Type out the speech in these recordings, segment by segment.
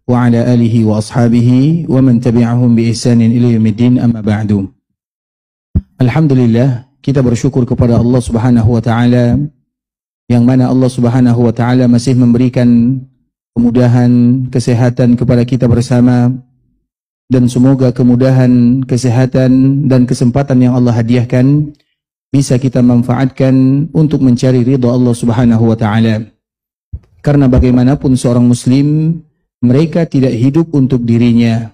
wa ala alihi wa ashabihi wa man tabi'ahum bi ihsanin ila yaumiddin, amma ba'du. Alhamdulillah, kita bersyukur kepada Allah Subhanahu wa taala, yang mana Allah Subhanahu wa taala masih memberikan kemudahan, kesehatan kepada kita bersama, dan semoga kemudahan, kesehatan dan kesempatan yang Allah hadiahkan bisa kita manfaatkan untuk mencari ridha Allah Subhanahu wa taala. Karena bagaimanapun seorang muslim, mereka tidak hidup untuk dirinya,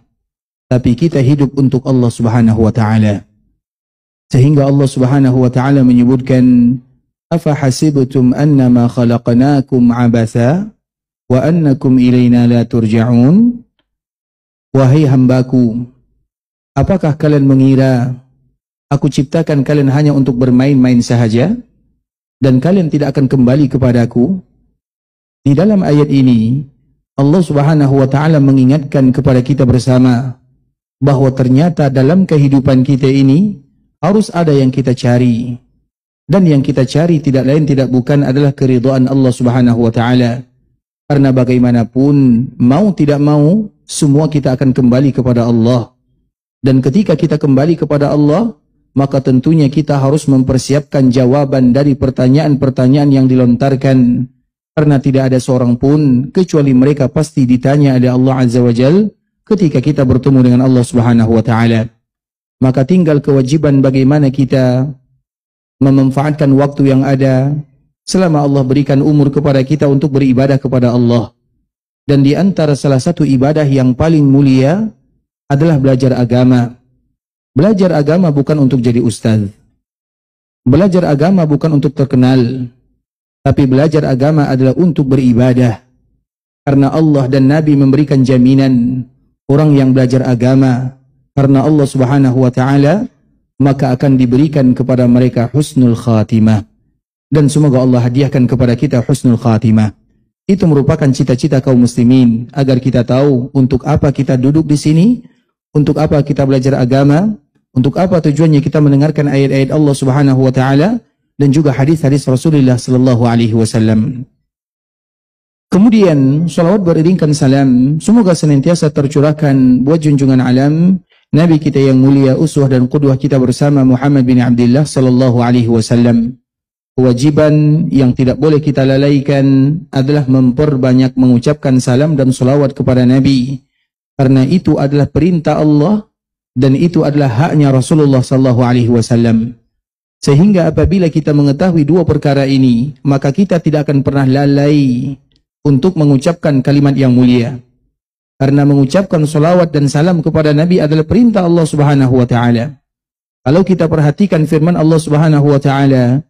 tapi kita hidup untuk Allah Subhanahu wa taala. Sehingga Allah Subhanahu wa taala menyebutkan, afa hasibtum annama khalaqnakum abatha wa annakum ilaina la turja'un. Wahai hambaku, apakah kalian mengira aku ciptakan kalian hanya untuk bermain-main sahaja dan kalian tidak akan kembali kepadaku? Di dalam ayat ini Allah Subhanahu wa taala mengingatkan kepada kita bersama bahwa ternyata dalam kehidupan kita ini harus ada yang kita cari, dan yang kita cari tidak lain tidak bukan adalah keridhaan Allah Subhanahu wa taala. Karena bagaimanapun, mau tidak mau, semua kita akan kembali kepada Allah. Dan ketika kita kembali kepada Allah, maka tentunya kita harus mempersiapkan jawaban dari pertanyaan-pertanyaan yang dilontarkan. Karena tidak ada seorang pun kecuali mereka pasti ditanya oleh Allah Azza wa Jal ketika kita bertemu dengan Allah Subhanahu wa taala. Maka tinggal kewajiban bagaimana kita memanfaatkan waktu yang ada selama Allah berikan umur kepada kita untuk beribadah kepada Allah. Dan di antara salah satu ibadah yang paling mulia adalah belajar agama. Belajar agama bukan untuk jadi ustaz. Belajar agama bukan untuk terkenal. Tapi belajar agama adalah untuk beribadah. Karena Allah dan Nabi memberikan jaminan orang yang belajar agama karena Allah Subhanahu wa taala, maka akan diberikan kepada mereka husnul khatimah. Dan semoga Allah hadiahkan kepada kita husnul khatimah. Itu merupakan cita-cita kaum muslimin, agar kita tahu untuk apa kita duduk di sini, untuk apa kita belajar agama, untuk apa tujuannya kita mendengarkan ayat-ayat Allah Subhanahu wa taala dan juga hadis-hadis Rasulullah sallallahu alaihi wasallam. Kemudian salawat beriringkan salam semoga senantiasa tercurahkan buat junjungan alam Nabi kita yang mulia, uswah dan qudwah kita bersama, Muhammad bin Abdullah sallallahu alaihi wasallam. Kewajiban yang tidak boleh kita lalaikan adalah memperbanyak mengucapkan salam dan salawat kepada Nabi. Karena itu adalah perintah Allah dan itu adalah haknya Rasulullah sallallahu alaihi wasallam. Sehingga apabila kita mengetahui dua perkara ini, maka kita tidak akan pernah lalai untuk mengucapkan kalimat yang mulia. Karena mengucapkan salawat dan salam kepada Nabi adalah perintah Allah Subhanahu wa taala. Kalau kita perhatikan firman Allah Subhanahu wa taala,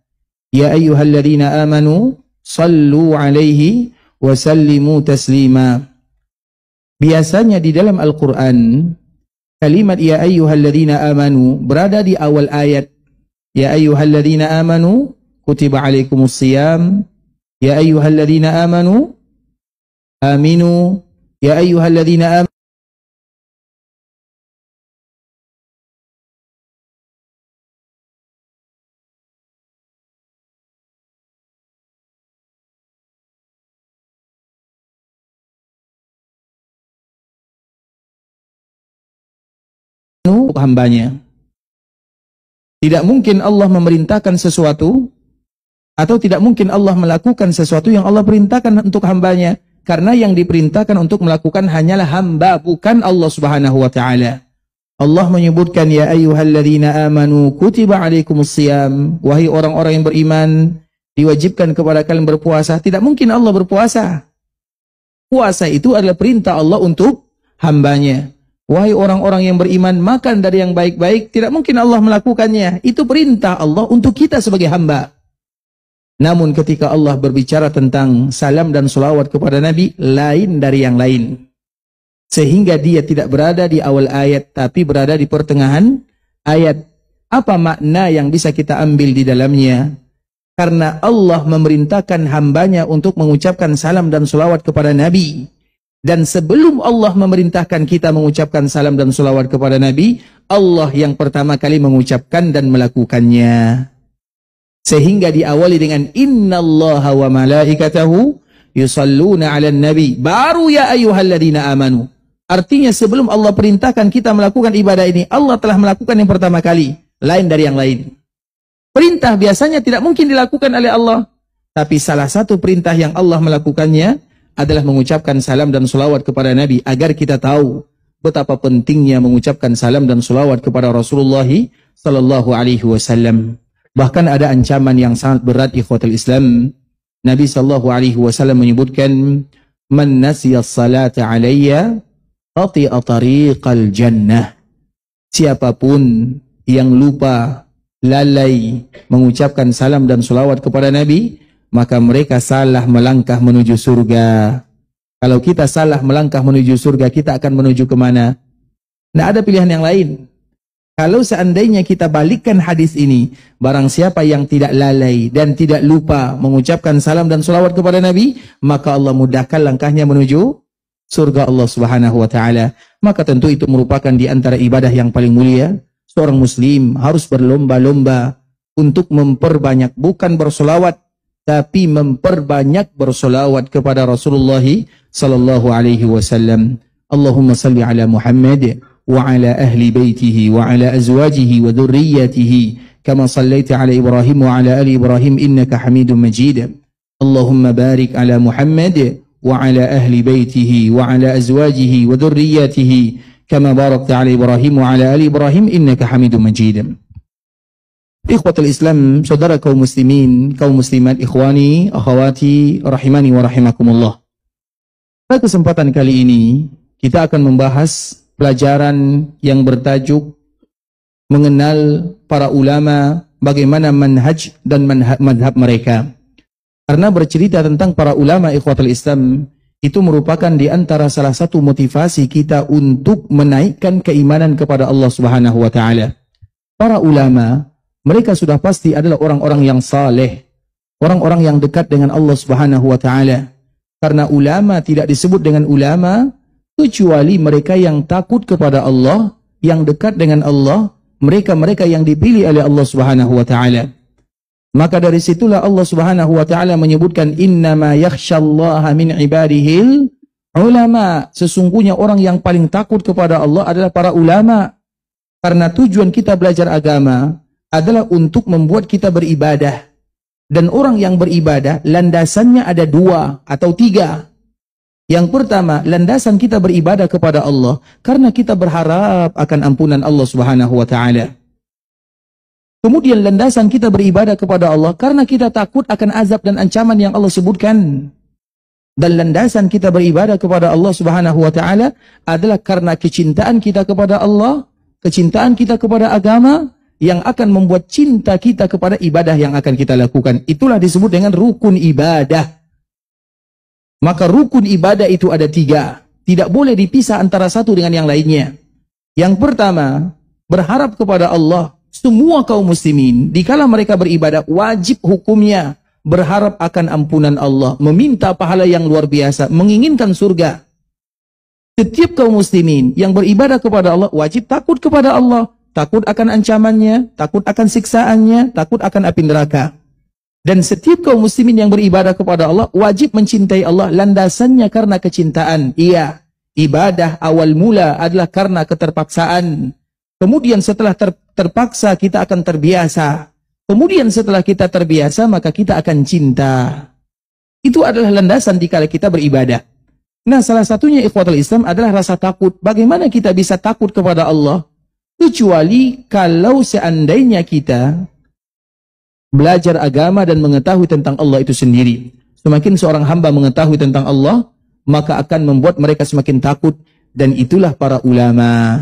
ya ayyuhalladzina amanu sallu alaihi wa sallimu taslima. Biasanya di dalam Al-Quran, kalimat ya ayyuhalladzina amanu berada di awal ayat. Ya ayyuhalladzina amanu kutiba alaikumus siyam. Ya ayyuhalladzina amanu aminu. Ya ayyuhalladzina amanu hambanya. Tidak mungkin Allah memerintahkan sesuatu atau tidak mungkin Allah melakukan sesuatu yang Allah perintahkan untuk hambanya. Karena yang diperintahkan untuk melakukan hanyalah hamba, bukan Allah Subhanahu wa taala. Allah menyebutkan ya ayyuhalladzina amanu kutiba alaikumus siyam. Wahai orang-orang yang beriman, diwajibkan kepada kalian berpuasa. Tidak mungkin Allah berpuasa. Puasa itu adalah perintah Allah untuk hambanya. Wahai orang-orang yang beriman, makan dari yang baik-baik. Tidak mungkin Allah melakukannya. Itu perintah Allah untuk kita sebagai hamba. Namun ketika Allah berbicara tentang salam dan salawat kepada Nabi, lain dari yang lain. Sehingga dia tidak berada di awal ayat, tapi berada di pertengahan ayat. Apa makna yang bisa kita ambil di dalamnya? Karena Allah memerintahkan hambanya untuk mengucapkan salam dan salawat kepada Nabi. Dan sebelum Allah memerintahkan kita mengucapkan salam dan salawat kepada Nabi, Allah yang pertama kali mengucapkan dan melakukannya. Sehingga diawali dengan innallaha wa malaikatahu yusalluna 'alan nabi, baru ya ayyuhalladzina amanu. Artinya sebelum Allah perintahkan kita melakukan ibadah ini, Allah telah melakukan yang pertama kali, lain dari yang lain. Perintah biasanya tidak mungkin dilakukan oleh Allah, tapi salah satu perintah yang Allah melakukannya adalah mengucapkan salam dan salawat kepada Nabi, agar kita tahu betapa pentingnya mengucapkan salam dan salawat kepada Rasulullah sallallahu alaihi wasallam. Bahkan ada ancaman yang sangat berat ikhwatul Islam. Nabi sallallahu alaihi wasallam menyebutkan, "Man nasiya as-salata 'alayya qati'a tariqal jannah." Siapapun yang lupa, lalai mengucapkan salam dan salawat kepada Nabi, maka mereka salah melangkah menuju surga. Kalau kita salah melangkah menuju surga, kita akan menuju kemana? Tidak ada pilihan yang lain. Kalau seandainya kita balikkan hadis ini, barang siapa yang tidak lalai dan tidak lupa mengucapkan salam dan salawat kepada Nabi, maka Allah mudahkan langkahnya menuju surga Allah Subhanahu wa taala. Maka tentu itu merupakan di antara ibadah yang paling mulia. Seorang muslim harus berlomba-lomba untuk memperbanyak, bukan bersolawat, tapi memperbanyak bersolawat kepada Rasulullah sallallahu alaihi wasallam. Allahumma salli ala Muhammad wa ala ahli baitihi wa ala azwajihi wa dhurriyyatihi kama sallaita ala Ibrahim wa ala ali Ibrahim innaka Hamidum Majid. Allahumma barik ala Muhammad wa ala ahli baitihi wa ala azwajihi wa dhurriyyatihi kama barakta ala Ibrahim wa ala ali Ibrahim innaka Hamidum Majid. Ikhwatul Islam, saudara kaum muslimin, kaum muslimat, ikhwani, akhwati, rahimani wa rahimakumullah. Pada kesempatan kali ini, kita akan membahas pelajaran yang bertajuk mengenal para ulama, bagaimana manhaj dan madhab mereka. Karena bercerita tentang para ulama ikhwatul Islam, itu merupakan di antara salah satu motivasi kita untuk menaikkan keimanan kepada Allah Subhanahu wa taala. Para ulama, mereka sudah pasti adalah orang-orang yang saleh, orang-orang yang dekat dengan Allah Subhanahu wa taala. Karena ulama tidak disebut dengan ulama kecuali mereka yang takut kepada Allah, yang dekat dengan Allah, mereka-mereka yang dipilih oleh Allah Subhanahu wa taala. Maka dari situlah Allah Subhanahu wa taala menyebutkan, innama yakhsyallaha min ibadihil ulama. Sesungguhnya orang yang paling takut kepada Allah adalah para ulama. Karena tujuan kita belajar agama adalah untuk membuat kita beribadah. Dan orang yang beribadah, landasannya ada 2 atau 3. Yang pertama, landasan kita beribadah kepada Allah karena kita berharap akan ampunan Allah Subhanahu wa taala. Kemudian landasan kita beribadah kepada Allah karena kita takut akan azab dan ancaman yang Allah sebutkan. Dan landasan kita beribadah kepada Allah Subhanahu wa taala adalah karena kecintaan kita kepada Allah, kecintaan kita kepada agama, yang akan membuat cinta kita kepada ibadah yang akan kita lakukan. Itulah disebut dengan rukun ibadah. Maka rukun ibadah itu ada 3. Tidak boleh dipisah antara satu dengan yang lainnya. Yang pertama, berharap kepada Allah. Semua kaum muslimin, dikala mereka beribadah, wajib hukumnya berharap akan ampunan Allah, meminta pahala yang luar biasa, menginginkan surga. Setiap kaum muslimin yang beribadah kepada Allah, wajib takut kepada Allah. Takut akan ancamannya, takut akan siksaannya, takut akan api neraka. Dan setiap kaum muslimin yang beribadah kepada Allah wajib mencintai Allah, landasannya karena kecintaan. Iya, ibadah awal mula adalah karena keterpaksaan. Kemudian setelah terpaksa kita akan terbiasa. Kemudian setelah kita terbiasa maka kita akan cinta. Itu adalah landasan dikala kita beribadah. Nah, salah satunya ikhwatul Islam adalah rasa takut. Bagaimana kita bisa takut kepada Allah? Kecuali kalau seandainya kita belajar agama dan mengetahui tentang Allah itu sendiri. Semakin seorang hamba mengetahui tentang Allah, maka akan membuat mereka semakin takut. Dan itulah para ulama.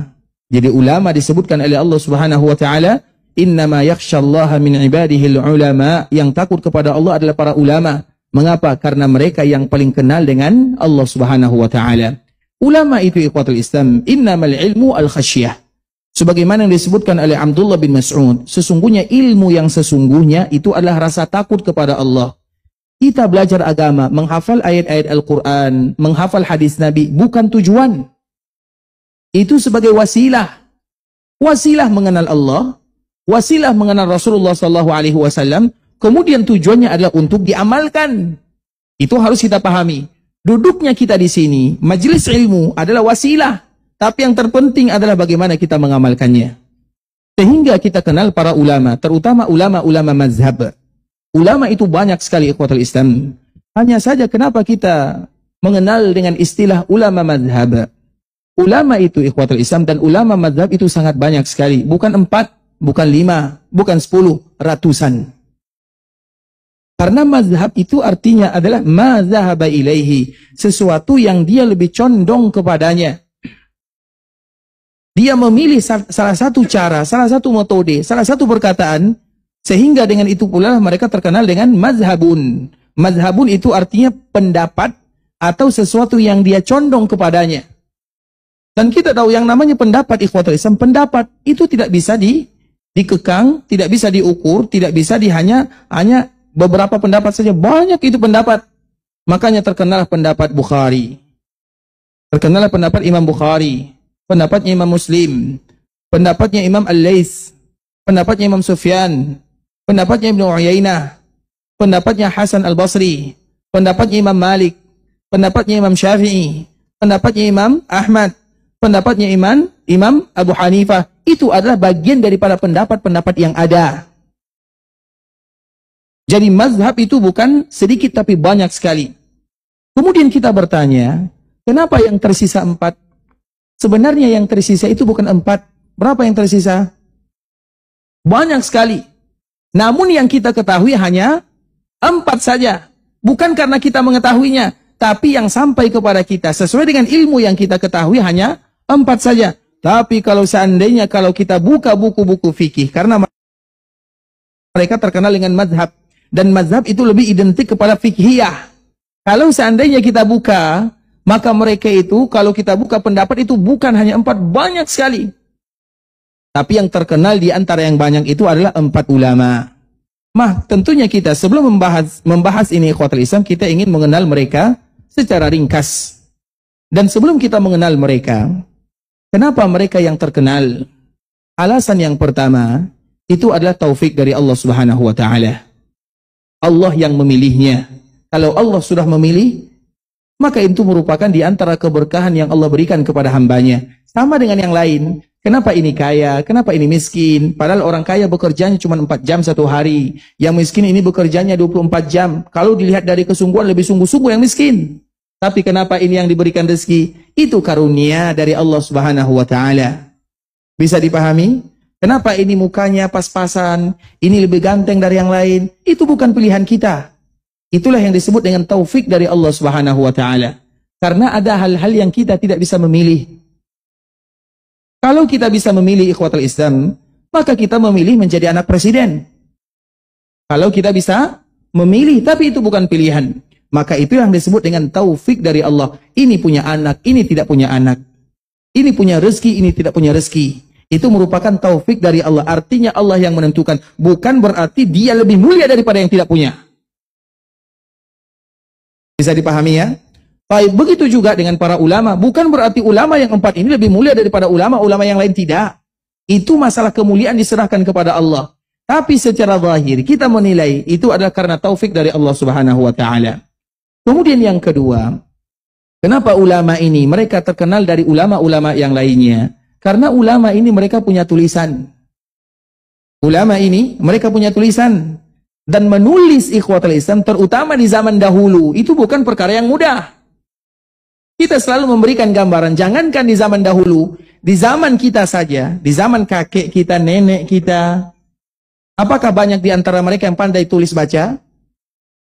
Jadi ulama disebutkan oleh Allah Subhanahu wa taala, innama yakhsyallaha min ibadihil ulama. Yang takut kepada Allah adalah para ulama. Mengapa? Karena mereka yang paling kenal dengan Allah Subhanahu wa taala. Ulama itu ikhwatul Islam, innamal ilmu al-khasyah. Sebagaimana yang disebutkan oleh Abdullah bin Mas'ud, sesungguhnya ilmu yang sesungguhnya itu adalah rasa takut kepada Allah. Kita belajar agama, menghafal ayat-ayat Al-Quran, menghafal hadis Nabi, bukan tujuan. Itu sebagai wasilah. Wasilah mengenal Allah, wasilah mengenal Rasulullah SAW, kemudian tujuannya adalah untuk diamalkan. Itu harus kita pahami. Duduknya kita di sini, majelis ilmu adalah wasilah, tapi yang terpenting adalah bagaimana kita mengamalkannya. Sehingga kita kenal para ulama, terutama ulama-ulama mazhab. Ulama itu banyak sekali ikhwatul Islam. Hanya saja kenapa kita mengenal dengan istilah ulama mazhab. Ulama itu ikhwatul Islam dan ulama mazhab itu sangat banyak sekali. Bukan 4, bukan 5, bukan 10, ratusan. Karena mazhab itu artinya adalah ma zahaba ilaihi, sesuatu yang dia lebih condong kepadanya. Dia memilih salah satu cara, salah satu metode, salah satu perkataan, sehingga dengan itu pula mereka terkenal dengan mazhabun. Mazhabun itu artinya pendapat atau sesuatu yang dia condong kepadanya. Dan kita tahu yang namanya pendapat ikhwatul Islam, pendapat itu tidak bisa dikekang, tidak bisa diukur, tidak bisa hanya beberapa pendapat saja, banyak itu pendapat. Makanya terkenal pendapat Bukhari. Terkenal pendapat Imam Bukhari, pendapatnya Imam Muslim, pendapatnya Imam Al-Laits, pendapatnya Imam Sufyan, pendapatnya Ibnu Uyainah, pendapatnya Hasan Al-Basri, pendapatnya Imam Malik, pendapatnya Imam Syafi'i, pendapatnya Imam Ahmad, pendapatnya Imam Abu Hanifah. Itu adalah bagian daripada pendapat-pendapat yang ada. Jadi mazhab itu bukan sedikit tapi banyak sekali. Kemudian kita bertanya, kenapa yang tersisa 4? Sebenarnya yang tersisa itu bukan 4. Berapa yang tersisa? Banyak sekali. Namun yang kita ketahui hanya 4 saja. Bukan karena kita mengetahuinya, tapi yang sampai kepada kita sesuai dengan ilmu yang kita ketahui hanya 4 saja. Tapi kalau seandainya kalau kita buka buku-buku fikih, karena mereka terkenal dengan mazhab, dan mazhab itu lebih identik kepada fikhiyah. Kalau seandainya kita buka, maka mereka itu, kalau kita buka pendapat itu bukan hanya 4, banyak sekali. Tapi yang terkenal di antara yang banyak itu adalah 4 ulama. Tentunya kita sebelum membahas ini ikhwatul Islam, kita ingin mengenal mereka secara ringkas. Dan sebelum kita mengenal mereka, kenapa mereka yang terkenal? Alasan yang pertama, itu adalah taufik dari Allah Subhanahu wa Ta'ala. Allah yang memilihnya. Kalau Allah sudah memilih, maka itu merupakan di antara keberkahan yang Allah berikan kepada hambanya. Sama dengan yang lain. Kenapa ini kaya? Kenapa ini miskin? Padahal orang kaya bekerjanya cuma 4 jam satu hari. Yang miskin ini bekerjanya 24 jam. Kalau dilihat dari kesungguhan, lebih sungguh-sungguh yang miskin. Tapi kenapa ini yang diberikan rezeki? Itu karunia dari Allah Subhanahu wa Ta'ala. Bisa dipahami? Kenapa ini mukanya pas-pasan, ini lebih ganteng dari yang lain? Itu bukan pilihan kita. Itulah yang disebut dengan taufik dari Allah Subhanahu wa Ta'ala. Karena ada hal-hal yang kita tidak bisa memilih. Kalau kita bisa memilih ikhwatul Islam, maka kita memilih menjadi anak presiden. Kalau kita bisa memilih, tapi itu bukan pilihan, maka itu yang disebut dengan taufik dari Allah. Ini punya anak, ini tidak punya anak. Ini punya rezeki, ini tidak punya rezeki. Itu merupakan taufik dari Allah. Artinya Allah yang menentukan. Bukan berarti dia lebih mulia daripada yang tidak punya. Bisa dipahami ya? Baik, begitu juga dengan para ulama. Bukan berarti ulama yang 4 ini lebih mulia daripada ulama-ulama yang lain. Tidak. Itu masalah kemuliaan diserahkan kepada Allah. Tapi secara zahir kita menilai itu adalah karena taufik dari Allah Subhanahu wa Ta'ala. Kemudian yang kedua, kenapa ulama ini mereka terkenal dari ulama-ulama yang lainnya? Karena ulama ini mereka punya tulisan. Ulama ini mereka punya tulisan. Dan menulis ikhwatul Islam terutama di zaman dahulu itu bukan perkara yang mudah. Kita selalu memberikan gambaran, jangankan di zaman dahulu, di zaman kita saja, di zaman kakek kita, nenek kita, apakah banyak di antara mereka yang pandai tulis baca?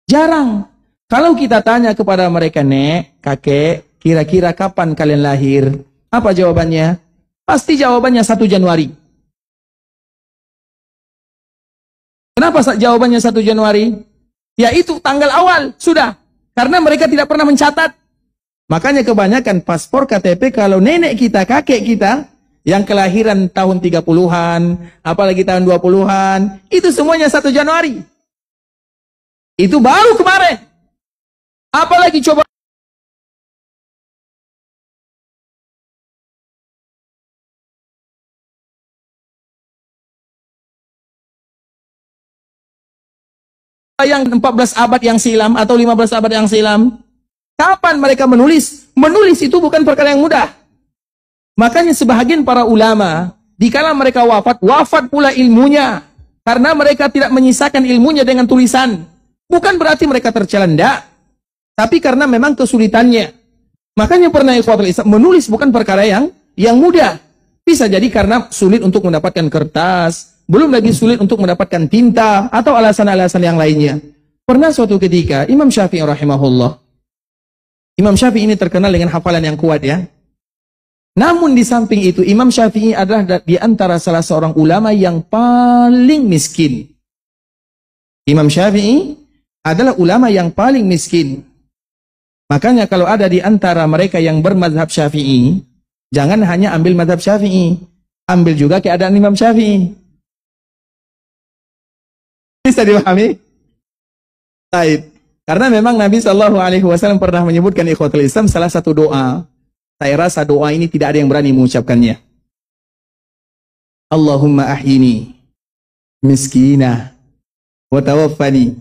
Jarang. Kalau kita tanya kepada mereka, nek, kakek, kira-kira kapan kalian lahir? Apa jawabannya? Pasti jawabannya 1 Januari. Kenapa jawabannya 1 Januari? Ya itu tanggal awal, sudah. Karena mereka tidak pernah mencatat. Makanya kebanyakan paspor KTP kalau nenek kita, kakek kita, yang kelahiran tahun 30-an, apalagi tahun 20-an, itu semuanya 1 Januari. Itu baru kemarin. Apalagi coba yang 14 abad yang silam atau 15 abad yang silam, kapan mereka menulis? Menulis itu bukan perkara yang mudah. Makanya sebahagian para ulama, dikala mereka wafat pula ilmunya. Karena mereka tidak menyisakan ilmunya dengan tulisan. Bukan berarti mereka tercela, enggak. Tapi karena memang kesulitannya. Makanya pernah ikhwatul Islam, menulis bukan perkara yang mudah. Bisa jadi karena sulit untuk mendapatkan kertas, belum lagi sulit untuk mendapatkan tinta, atau alasan-alasan yang lainnya. Pernah suatu ketika, Imam Syafi'i rahimahullah. Imam Syafi'i ini terkenal dengan hafalan yang kuat ya. Namun di samping itu, Imam Syafi'i adalah di antara salah seorang ulama yang paling miskin. Imam Syafi'i adalah ulama yang paling miskin. Makanya kalau ada di antara mereka yang bermadzhab Syafi'i, jangan hanya ambil mazhab Syafi'i, ambil juga keadaan Imam Syafi'i. Bisa dipahami? Baik. Karena memang Nabi SAW pernah menyebutkan ikhwatul Islam salah satu doa. Saya rasa doa ini tidak ada yang berani mengucapkannya. Allahumma ahyini miskina wa tawaffani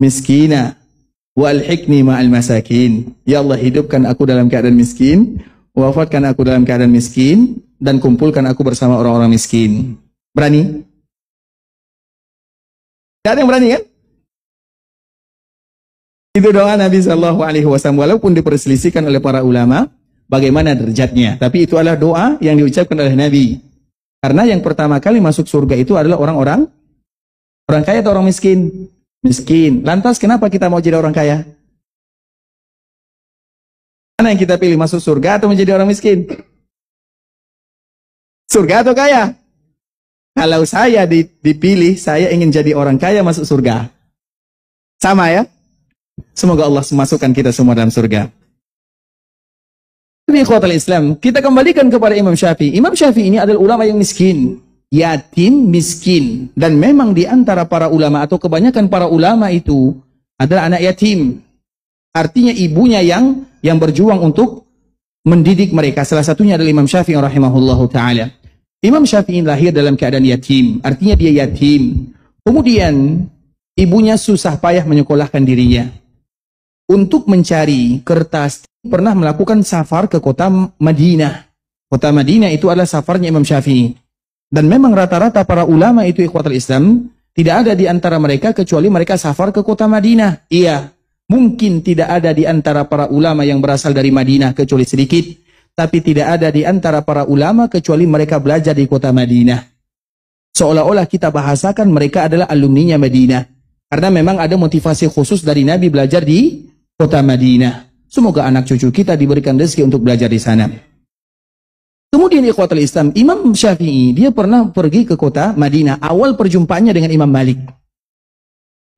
miskina wa alhiqni ma'al masakin. Ya Allah, hidupkan aku dalam keadaan miskin, wafatkan aku dalam keadaan miskin, dan kumpulkan aku bersama orang-orang miskin. Berani? Tidak ada yang berani kan? Itu doa Nabi SAW, walaupun diperselisihkan oleh para ulama bagaimana derajatnya, tapi itu adalah doa yang diucapkan oleh Nabi. Karena yang pertama kali masuk surga itu adalah orang-orang kaya atau orang miskin? Miskin. Lantas kenapa kita mau jadi orang kaya? Mana yang kita pilih, masuk surga atau menjadi orang miskin? Surga atau kaya? Kalau saya dipilih, saya ingin jadi orang kaya masuk surga. Sama ya? Semoga Allah memasukkan kita semua dalam surga. Ini ikhwatul Islam, kita kembalikan kepada Imam Syafi'i. Imam Syafi'i ini adalah ulama yang miskin, yatim miskin, dan memang di antara para ulama atau kebanyakan para ulama itu adalah anak yatim. Artinya ibunya yang berjuang untuk mendidik mereka. Salah satunya adalah Imam Syafi'i rahimahullahu taala. Imam Syafi'i lahir dalam keadaan yatim, artinya dia yatim. Kemudian ibunya susah payah menyekolahkan dirinya. Untuk mencari kertas, pernah melakukan safar ke kota Madinah. Kota Madinah itu adalah safarnya Imam Syafi'i. Dan memang rata-rata para ulama itu ikhwatul Islam, tidak ada di antara mereka kecuali mereka safar ke kota Madinah. Iya, mungkin tidak ada di antara para ulama yang berasal dari Madinah kecuali sedikit. Tapi tidak ada di antara para ulama kecuali mereka belajar di kota Madinah. Seolah-olah kita bahasakan mereka adalah alumninya Madinah. Karena memang ada motivasi khusus dari Nabi belajar di kota Madinah. Semoga anak cucu kita diberikan rezeki untuk belajar di sana. Kemudian ikhwatul Islam, Imam Syafi'i dia pernah pergi ke kota Madinah. Awal perjumpaannya dengan Imam Malik.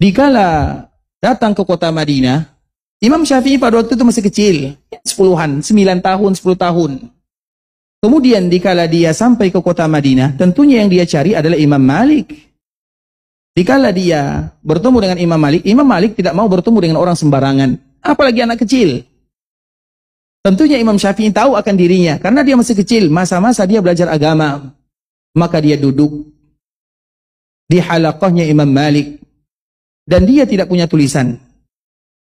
Dikala datang ke kota Madinah, Imam Syafi'i pada waktu itu masih kecil, 10-an, 9 tahun, 10 tahun. Kemudian dikala dia sampai ke kota Madinah, tentunya yang dia cari adalah Imam Malik. Dikala dia bertemu dengan Imam Malik tidak mau bertemu dengan orang sembarangan, apalagi anak kecil. Tentunya Imam Syafi'i tahu akan dirinya, karena dia masih kecil, masa-masa dia belajar agama. Maka dia duduk di halaqahnya Imam Malik, dan dia tidak punya tulisan,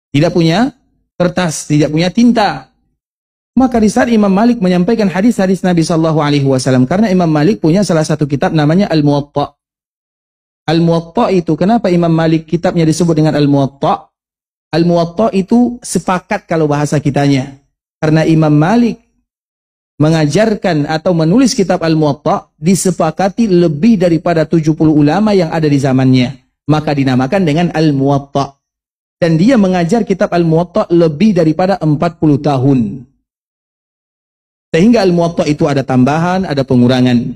tidak punya kertas, tidak punya tinta. Maka di saat Imam Malik menyampaikan hadis-hadis Nabi SAW, karena Imam Malik punya salah satu kitab namanya Al-Muwatta. Al-Muwatta itu, kenapa Imam Malik kitabnya disebut dengan Al-Muwatta? Al-Muwatta itu sepakat kalau bahasa kitanya. Karena Imam Malik mengajarkan atau menulis kitab Al-Muwatta disepakati lebih daripada 70 ulama yang ada di zamannya. Maka dinamakan dengan Al-Muwatta. Dan dia mengajar kitab Al-Muwatta lebih daripada 40 tahun. Sehingga Al-Muwatta itu ada tambahan, ada pengurangan.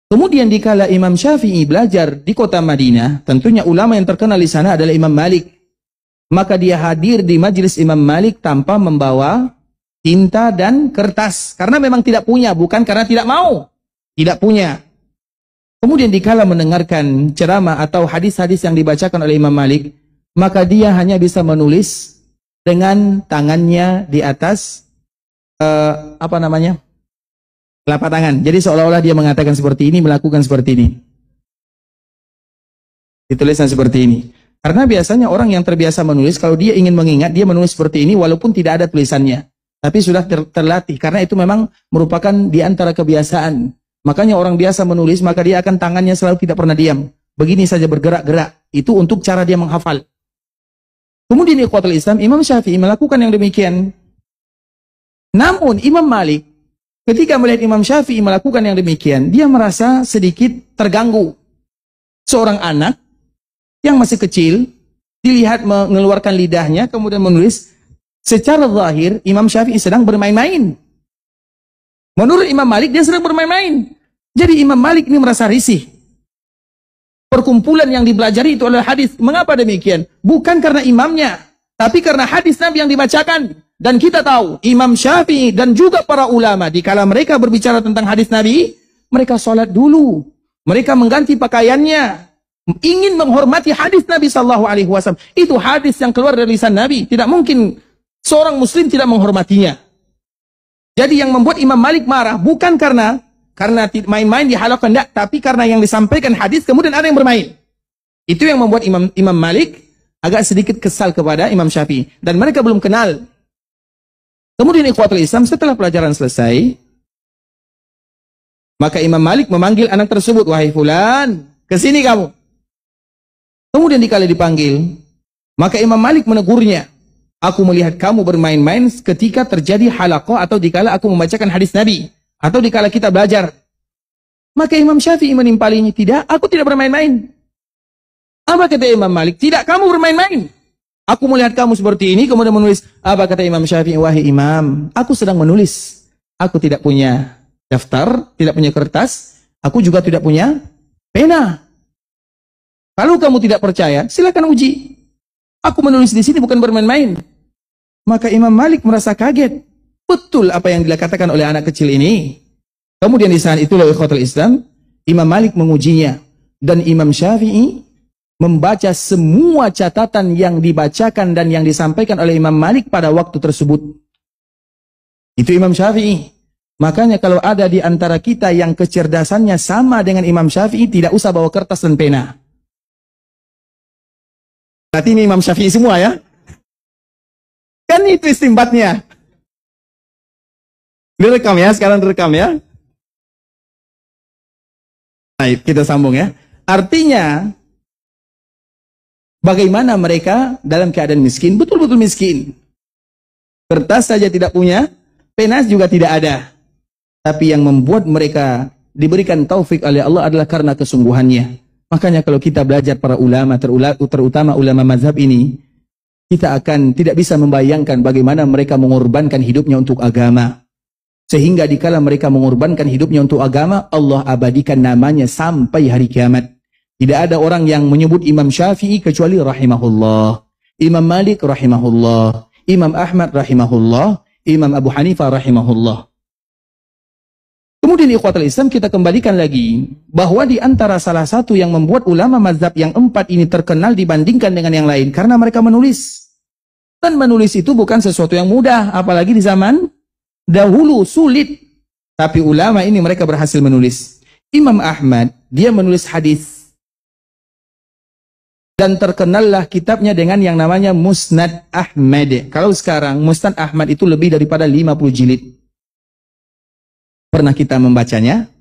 Kemudian dikala Imam Syafi'i belajar di kota Madinah, tentunya ulama yang terkenal di sana adalah Imam Malik. Maka dia hadir di majelis Imam Malik tanpa membawa tinta dan kertas. Karena memang tidak punya, bukan karena tidak mau. Tidak punya. Kemudian dikala mendengarkan ceramah atau hadis-hadis yang dibacakan oleh Imam Malik, maka dia hanya bisa menulis dengan tangannya di atas telapak tangan. Jadi seolah-olah dia mengatakan seperti ini, melakukan seperti ini. Dituliskan seperti ini. Karena biasanya orang yang terbiasa menulis, kalau dia ingin mengingat, dia menulis seperti ini walaupun tidak ada tulisannya. Tapi sudah terlatih, karena itu memang merupakan di antara kebiasaan. Makanya orang biasa menulis, maka dia akan tangannya selalu tidak pernah diam. Begini saja bergerak-gerak. Itu untuk cara dia menghafal. Kemudian ikhwatul Islam, Imam Syafi'i melakukan yang demikian. Namun Imam Malik, ketika melihat Imam Syafi'i melakukan yang demikian, dia merasa sedikit terganggu. Seorang anak yang masih kecil, dilihat mengeluarkan lidahnya, kemudian menulis, secara zahir, Imam Syafi'i sedang bermain-main. Menurut Imam Malik, dia sedang bermain-main. Jadi Imam Malik ini merasa risih. Perkumpulan yang dipelajari itu adalah hadis. Mengapa demikian? Bukan karena imamnya, tapi karena hadis Nabi yang dibacakan. Dan kita tahu, Imam Syafi'i dan juga para ulama, dikala mereka berbicara tentang hadis Nabi, mereka sholat dulu. Mereka mengganti pakaiannya. Ingin menghormati hadis Nabi SAW. Itu hadis yang keluar dari lisan Nabi. Tidak mungkin seorang muslim tidak menghormatinya. Jadi yang membuat Imam Malik marah bukan karena main-main di halaqah, tidak, tapi karena yang disampaikan hadis kemudian ada yang bermain. Itu yang membuat Imam Malik agak sedikit kesal kepada Imam Syafi'i, dan mereka belum kenal. Kemudian ikhwatul Islam, setelah pelajaran selesai, maka Imam Malik memanggil anak tersebut, wahai fulan, kesini kamu. Kemudian dikala dipanggil, maka Imam Malik menegurnya. Aku melihat kamu bermain-main ketika terjadi halaqah atau dikala aku membacakan hadis Nabi. Atau dikala kita belajar. Maka Imam Syafi'i menimpalinya, tidak, aku tidak bermain-main. Apa kata Imam Malik? Tidak, kamu bermain-main. Aku melihat kamu seperti ini, kemudian menulis. Apa kata Imam Syafi'i? Wahai Imam, aku sedang menulis. Aku tidak punya daftar, tidak punya kertas. Aku juga tidak punya pena. Kalau kamu tidak percaya, silakan uji. Aku menulis di sini bukan bermain-main. Maka Imam Malik merasa kaget. Betul apa yang dikatakan oleh anak kecil ini. Kemudian di saat itulah ikhwatul Islam, Imam Malik mengujinya. Dan Imam Syafi'i membaca semua catatan yang dibacakan dan yang disampaikan oleh Imam Malik pada waktu tersebut. Itu Imam Syafi'i. Makanya kalau ada di antara kita yang kecerdasannya sama dengan Imam Syafi'i, tidak usah bawa kertas dan pena. Berarti ini Imam Syafi'i semua ya. Kan itu istimbatnya. Direkam ya, sekarang direkam ya. Baik, kita sambung ya. Artinya, bagaimana mereka dalam keadaan miskin, betul-betul miskin. Kertas saja tidak punya, pena juga tidak ada. Tapi yang membuat mereka diberikan taufik oleh Allah adalah karena kesungguhannya. Makanya kalau kita belajar para ulama, terutama ulama mazhab ini, kita akan tidak bisa membayangkan bagaimana mereka mengorbankan hidupnya untuk agama. Sehingga dikala mereka mengorbankan hidupnya untuk agama, Allah abadikan namanya sampai hari kiamat. Tidak ada orang yang menyebut Imam Syafi'i kecuali rahimahullah. Imam Malik rahimahullah. Imam Ahmad rahimahullah. Imam Abu Hanifah rahimahullah. Kemudian ikhwatul Islam, kita kembalikan lagi bahwa di antara salah satu yang membuat ulama mazhab yang 4 ini terkenal dibandingkan dengan yang lain karena mereka menulis. Dan menulis itu bukan sesuatu yang mudah, apalagi di zaman dahulu sulit. Tapi ulama ini mereka berhasil menulis. Imam Ahmad, dia menulis hadis. Dan terkenallah kitabnya dengan yang namanya Musnad Ahmad. Kalau sekarang Musnad Ahmad itu lebih daripada 50 jilid. Pernah kita membacanya?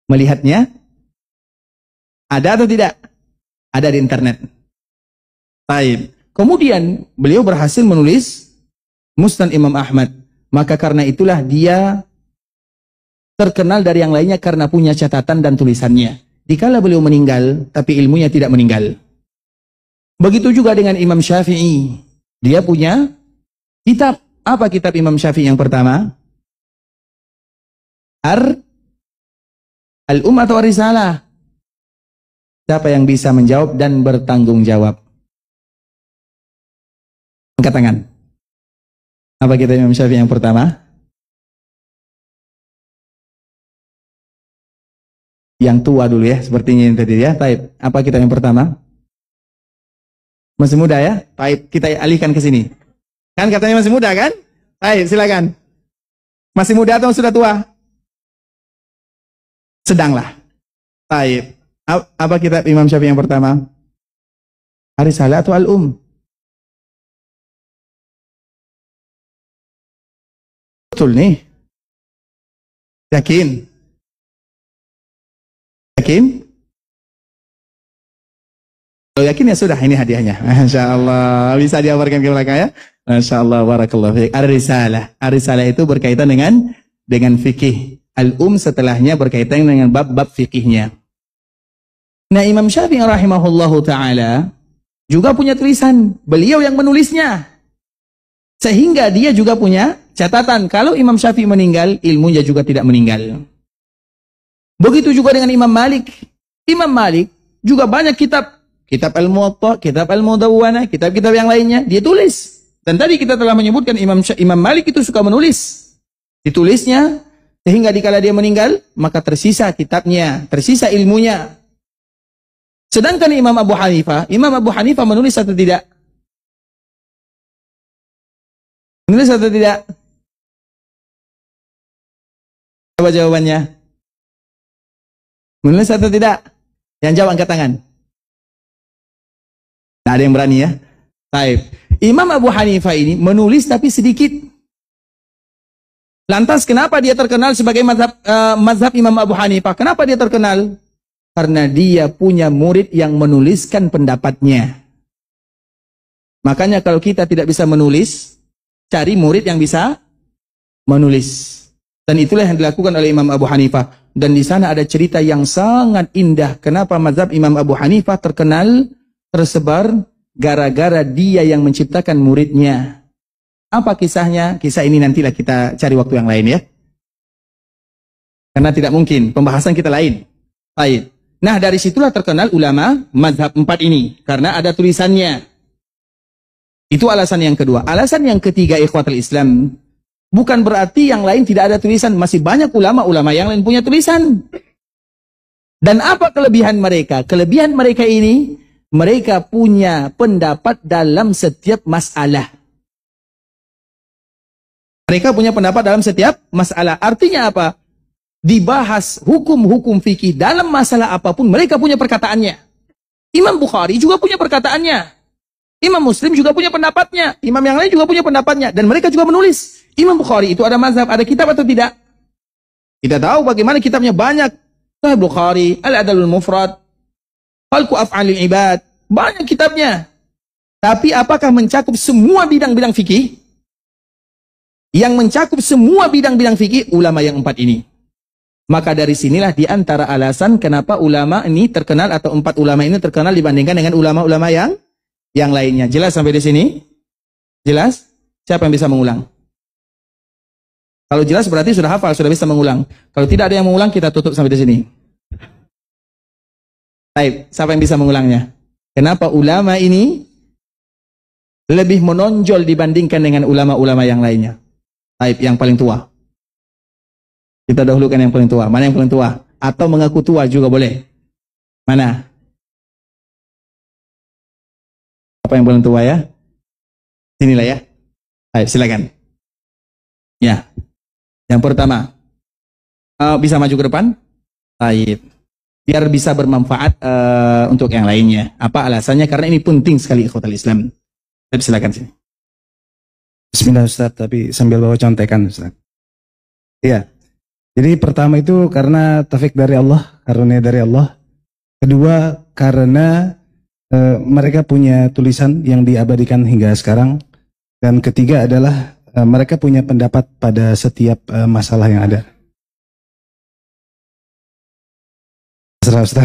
Melihatnya? Ada atau tidak? Ada di internet. Baik. Kemudian beliau berhasil menulis Musnad Imam Ahmad. Maka karena itulah dia terkenal dari yang lainnya karena punya catatan dan tulisannya. Dikala beliau meninggal, tapi ilmunya tidak meninggal. Begitu juga dengan Imam Syafi'i. Dia punya kitab. Apa kitab Imam Syafi'i yang pertama? Al-Um atau Ar-Risalah? Siapa yang bisa menjawab dan bertanggung jawab? Angkat tangan. Apa kitab Imam Syafi'i yang pertama? Yang tua dulu ya, sepertinya yang tadi ya. Taib. Apa kitab yang pertama? Masih muda ya? Taib. Kita alihkan ke sini. Kan katanya masih muda kan? Taib, silakan. Masih muda atau sudah tua? Sedanglah. Taib. Apa kitab Imam Syafi'i yang pertama? Ar-Risalah atau Al-Um? Betul nih. Yakin? Yakin? Kalau yakin ya sudah, ini hadiahnya. Masya Allah. Bisa diabarkan ke belakang ya. Masya Allah. Barakallahu fiik. Ar-Risalah. Ar-Risalah itu berkaitan dengan fikih. Al-Um setelahnya berkaitan dengan bab-bab fikihnya. Nah, Imam Syafi'i rahimahullahu ta'ala juga punya tulisan. Beliau yang menulisnya. Sehingga dia juga punya catatan. Kalau Imam Syafi'i meninggal, ilmunya juga tidak meninggal. Begitu juga dengan Imam Malik. Imam Malik juga banyak kitab. Kitab Al-Muwatta, kitab Al-Mudawwana, kitab-kitab yang lainnya. Dia tulis. Dan tadi kita telah menyebutkan Imam Malik itu suka menulis. Ditulisnya, sehingga dikala dia meninggal, maka tersisa kitabnya, tersisa ilmunya. Sedangkan Imam Abu Hanifah menulis atau tidak? Menulis atau tidak? Apa jawabannya? Menulis atau tidak? Yang jawab angkat tangan. Nah, ada yang berani ya? Baik. Imam Abu Hanifah ini menulis tapi sedikit. Lantas kenapa dia terkenal sebagai mazhab Imam Abu Hanifah? Kenapa dia terkenal? Karena dia punya murid yang menuliskan pendapatnya. Makanya kalau kita tidak bisa menulis, cari murid yang bisa menulis. Dan itulah yang dilakukan oleh Imam Abu Hanifah. Dan di sana ada cerita yang sangat indah. Kenapa mazhab Imam Abu Hanifah terkenal, tersebar, gara-gara dia yang menciptakan muridnya. Apa kisahnya? Kisah ini nantilah kita cari waktu yang lain ya. Karena tidak mungkin, pembahasan kita lain. Baik. Nah, dari situlah terkenal ulama mazhab 4 ini. Karena ada tulisannya. Itu alasan yang kedua. Alasan yang ketiga, ikhwatul Islam. Bukan berarti yang lain tidak ada tulisan. Masih banyak ulama-ulama yang lain punya tulisan. Dan apa kelebihan mereka? Kelebihan mereka ini, mereka punya pendapat dalam setiap masalah. Mereka punya pendapat dalam setiap masalah. Artinya apa? Dibahas hukum-hukum fikih dalam masalah apapun, mereka punya perkataannya. Imam Bukhari juga punya perkataannya. Imam Muslim juga punya pendapatnya. Imam yang lain juga punya pendapatnya. Dan mereka juga menulis. Imam Bukhari itu ada mazhab, ada kitab atau tidak? Kita tahu bagaimana kitabnya banyak. Sahih Bukhari, Al-Adalul Mufrad, Khalqu Af'alil Ibad. Banyak kitabnya. Tapi apakah mencakup semua bidang-bidang fikih? Yang mencakup semua bidang-bidang fikih, ulama yang 4 ini. Maka dari sinilah di antara alasan kenapa ulama ini terkenal, atau 4 ulama ini terkenal dibandingkan dengan ulama-ulama yang lainnya. Jelas sampai di sini? Jelas? Siapa yang bisa mengulang? Kalau jelas berarti sudah hafal, sudah bisa mengulang. Kalau tidak ada yang mengulang, kita tutup sampai di sini. Baik, siapa yang bisa mengulangnya? Kenapa ulama ini lebih menonjol dibandingkan dengan ulama-ulama yang lainnya? Baik, yang paling tua. Kita dahulukan yang paling tua. Mana yang paling tua? Atau mengaku tua juga boleh. Mana? Apa yang paling tua ya? Sinilah ya. Baik, silakan. Ya. Yang pertama. Bisa maju ke depan? Baik. Biar bisa bermanfaat untuk yang lainnya. Apa alasannya? Karena ini penting sekali ikhwatul Islam. Baik, silakan sini. Bismillah Ustaz, tapi sambil bawa contekan Ustaz. Iya. Jadi pertama itu karena taufik dari Allah, karunia dari Allah. Kedua karena mereka punya tulisan yang diabadikan hingga sekarang. Dan ketiga adalah mereka punya pendapat pada setiap masalah yang ada. Ustaz.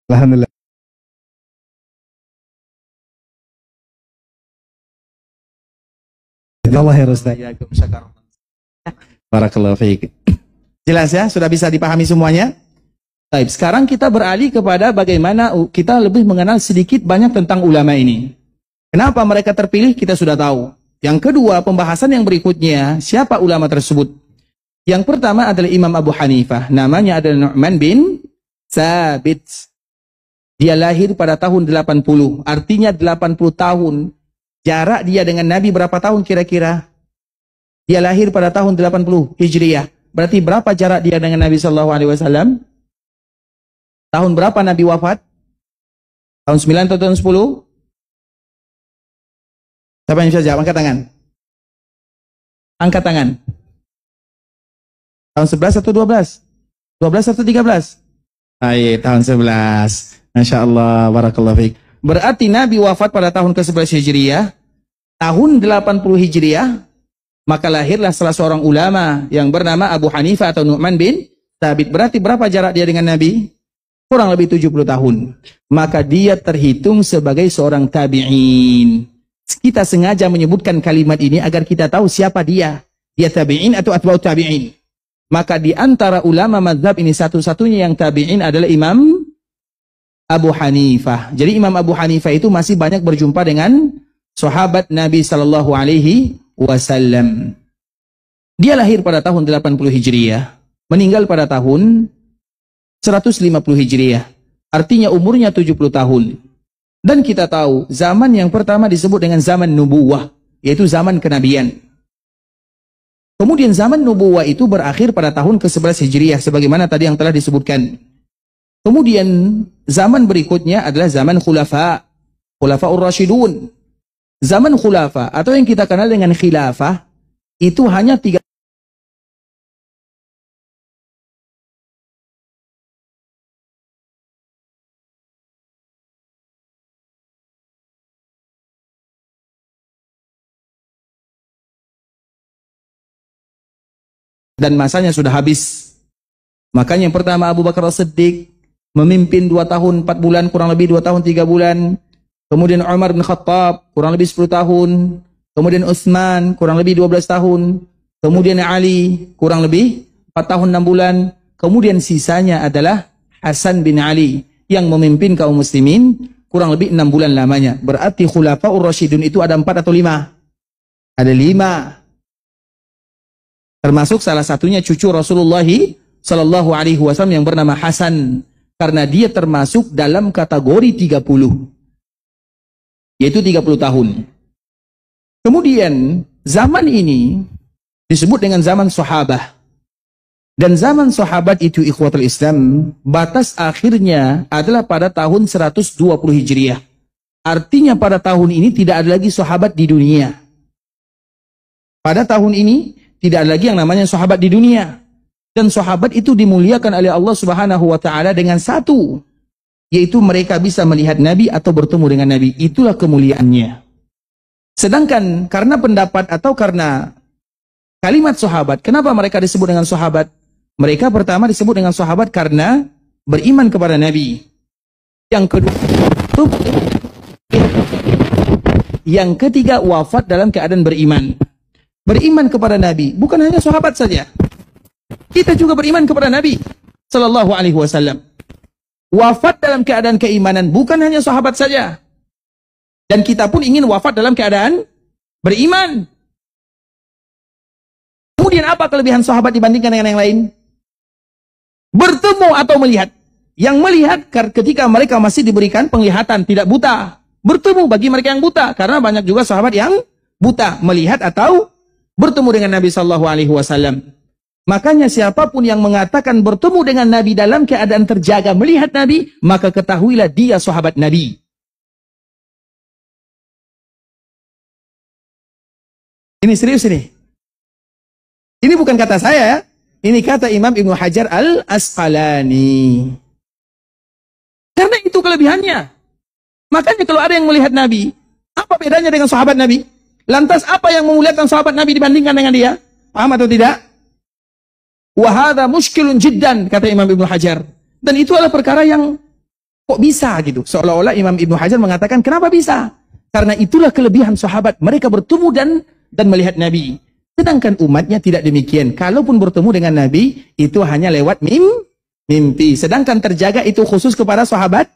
Alhamdulillah. Allah ya Ustaz. Barakallahu fiik. Jelas ya? Sudah bisa dipahami semuanya? Baik, sekarang kita beralih kepada bagaimana kita lebih mengenal sedikit banyak tentang ulama ini. Kenapa mereka terpilih? Kita sudah tahu. Yang kedua, pembahasan yang berikutnya, siapa ulama tersebut? Yang pertama adalah Imam Abu Hanifah. Namanya adalah Nu'man bin Sabit. Dia lahir pada tahun 80. Artinya 80 tahun. Jarak dia dengan Nabi berapa tahun kira-kira? Dia lahir pada tahun 80 Hijriyah. Berarti berapa jarak dia dengan Nabi SAW? Tahun berapa Nabi wafat? Tahun 9 atau tahun 10? Siapa yang bisa jawab? Angkat tangan. Angkat tangan. Tahun 11 atau 12? 12 atau 13? Ayo, tahun 11. Masya Allah, barakallahu fiik. Berarti Nabi wafat pada tahun ke-11 Hijriah, tahun 80 Hijriah, maka lahirlah salah seorang ulama yang bernama Abu Hanifah atau Nu'man bin Thabit. Berarti berapa jarak dia dengan Nabi? Kurang lebih 70 tahun. Maka dia terhitung sebagai seorang tabi'in. Kita sengaja menyebutkan kalimat ini agar kita tahu siapa dia. Dia tabi'in atau atba'ut tabi'in. Maka di antara ulama mazhab ini satu-satunya yang tabi'in adalah Imam Abu Hanifah. Jadi Imam Abu Hanifah itu masih banyak berjumpa dengan sahabat Nabi sallallahu alaihi wasallam. Dia lahir pada tahun 80 Hijriah, meninggal pada tahun 150 Hijriah. Artinya umurnya 70 tahun. Dan kita tahu zaman yang pertama disebut dengan zaman nubuwah, yaitu zaman kenabian. Kemudian zaman nubuwah itu berakhir pada tahun ke-11 Hijriah sebagaimana tadi yang telah disebutkan. Kemudian zaman berikutnya adalah zaman Khulafaur Rasyidun. Zaman khulafa atau yang kita kenal dengan khilafah itu hanya 3 dan masanya sudah habis. Makanya yang pertama Abu Bakar As-Siddiq memimpin 2 tahun 4 bulan, kurang lebih 2 tahun 3 bulan. Kemudian Umar bin Khattab kurang lebih 10 tahun. Kemudian Utsman kurang lebih 12 tahun. Kemudian Ali kurang lebih 4 tahun 6 bulan. Kemudian sisanya adalah Hasan bin Ali yang memimpin kaum muslimin kurang lebih 6 bulan lamanya. Berarti Khulafaur Rasyidun itu ada 4 atau 5? Ada 5. Termasuk salah satunya cucu Rasulullah sallallahu alaihi wasallam yang bernama Hasan, karena dia termasuk dalam kategori 30. Yaitu 30 tahun. Kemudian zaman ini disebut dengan zaman sahabah. Dan zaman sahabat itu ikhwatul Islam, batas akhirnya adalah pada tahun 120 Hijriah. Artinya pada tahun ini tidak ada lagi sahabat di dunia. Pada tahun ini tidak ada lagi yang namanya sahabat di dunia. Dan sahabat itu dimuliakan oleh Allah Subhanahu wa taala dengan satu, yaitu mereka bisa melihat Nabi atau bertemu dengan Nabi. Itulah kemuliaannya. Sedangkan karena pendapat atau karena kalimat sahabat, kenapa mereka disebut dengan sahabat? Mereka pertama disebut dengan sahabat karena beriman kepada Nabi. Yang kedua, yang ketiga wafat dalam keadaan beriman. Beriman kepada Nabi bukan hanya sahabat saja. Kita juga beriman kepada Nabi sallallahu alaihi wasallam. Wafat dalam keadaan keimanan bukan hanya sahabat saja. Dan kita pun ingin wafat dalam keadaan beriman. Kemudian apa kelebihan sahabat dibandingkan dengan yang lain? Bertemu atau melihat. Yang melihat ketika mereka masih diberikan penglihatan, tidak buta. Bertemu bagi mereka yang buta, karena banyak juga sahabat yang buta, melihat atau bertemu dengan Nabi sallallahu alaihi wasallam. Makanya siapapun yang mengatakan bertemu dengan Nabi dalam keadaan terjaga melihat Nabi, maka ketahuilah dia sahabat Nabi. Ini serius ini. Ini bukan kata saya ya. Ini kata Imam Ibnu Hajar Al-Asqalani. Karena itu kelebihannya. Makanya kalau ada yang melihat Nabi, apa bedanya dengan sahabat Nabi? Lantas apa yang memuliakan sahabat Nabi dibandingkan dengan dia? Paham atau tidak? Wahada muskilun jiddan, kata Imam Ibnu Hajar. Dan itu adalah perkara yang kok bisa gitu. Seolah-olah Imam Ibnu Hajar mengatakan kenapa bisa? Karena itulah kelebihan sahabat. Mereka bertemu dan melihat Nabi. Sedangkan umatnya tidak demikian. Kalaupun bertemu dengan Nabi, itu hanya lewat mimpi. Sedangkan terjaga itu khusus kepada sahabat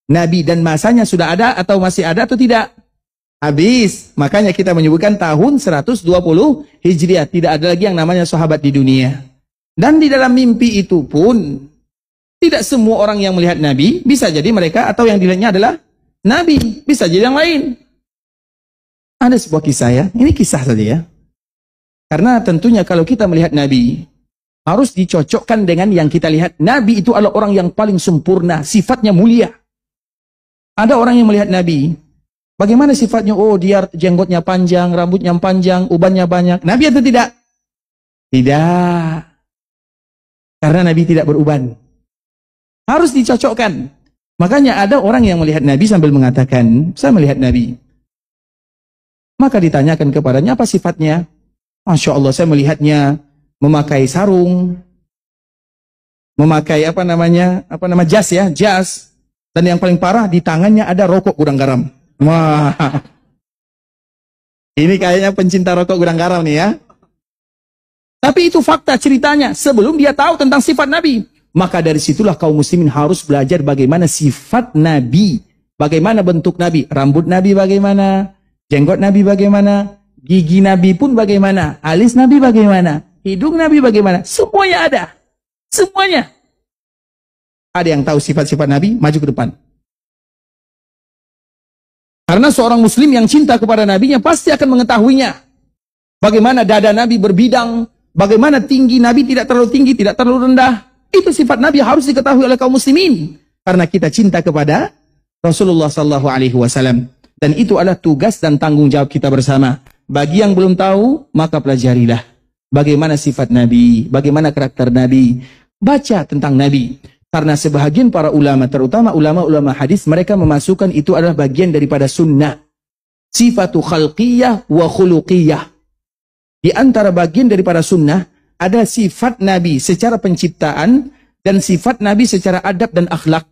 Nabi. Dan masanya sudah ada atau masih ada atau tidak? Habis. Makanya kita menyebutkan tahun 120 Hijriah. Tidak ada lagi yang namanya sahabat di dunia. Dan di dalam mimpi itu pun tidak semua orang yang melihat Nabi, bisa jadi mereka atau yang dilihatnya adalah Nabi, bisa jadi yang lain. Ada sebuah kisah ya, ini kisah saja ya. Karena tentunya kalau kita melihat Nabi, harus dicocokkan dengan yang kita lihat. Nabi itu adalah orang yang paling sempurna, sifatnya mulia. Ada orang yang melihat Nabi. Bagaimana sifatnya? Oh, dia jenggotnya panjang, rambutnya panjang, ubannya banyak. Nabi atau tidak? Tidak. Karena Nabi tidak beruban. Harus dicocokkan. Makanya ada orang yang melihat Nabi sambil mengatakan, saya melihat Nabi. Maka ditanyakan kepadanya, apa sifatnya? Masya Allah, saya melihatnya memakai sarung, memakai jas ya, jas. Dan yang paling parah, di tangannya ada rokok gudang garam. Wah, ini kayaknya pencinta rokok gudang garam nih ya. Tapi itu fakta ceritanya, sebelum dia tahu tentang sifat Nabi. Maka dari situlah kaum muslimin harus belajar bagaimana sifat Nabi. Bagaimana bentuk Nabi, rambut Nabi bagaimana, jenggot Nabi bagaimana, gigi Nabi pun bagaimana, alis Nabi bagaimana, hidung Nabi bagaimana, semuanya ada. Semuanya. Ada yang tahu sifat-sifat Nabi, maju ke depan. Karena seorang muslim yang cinta kepada Nabinya pasti akan mengetahuinya. Bagaimana dada Nabi berbidang, bagaimana tinggi Nabi tidak terlalu tinggi, tidak terlalu rendah. Itu sifat Nabi harus diketahui oleh kaum muslimin. Karena kita cinta kepada Rasulullah SAW. Dan itu adalah tugas dan tanggung jawab kita bersama. Bagi yang belum tahu, maka pelajarilah. Bagaimana sifat Nabi, bagaimana karakter Nabi. Baca tentang Nabi. Karena sebahagian para ulama, terutama ulama-ulama hadis, mereka memasukkan itu adalah bagian daripada sunnah. Sifatu khalqiyah wa khuluqiyah. Di antara bagian daripada sunnah, ada sifat Nabi secara penciptaan dan sifat Nabi secara adab dan akhlak.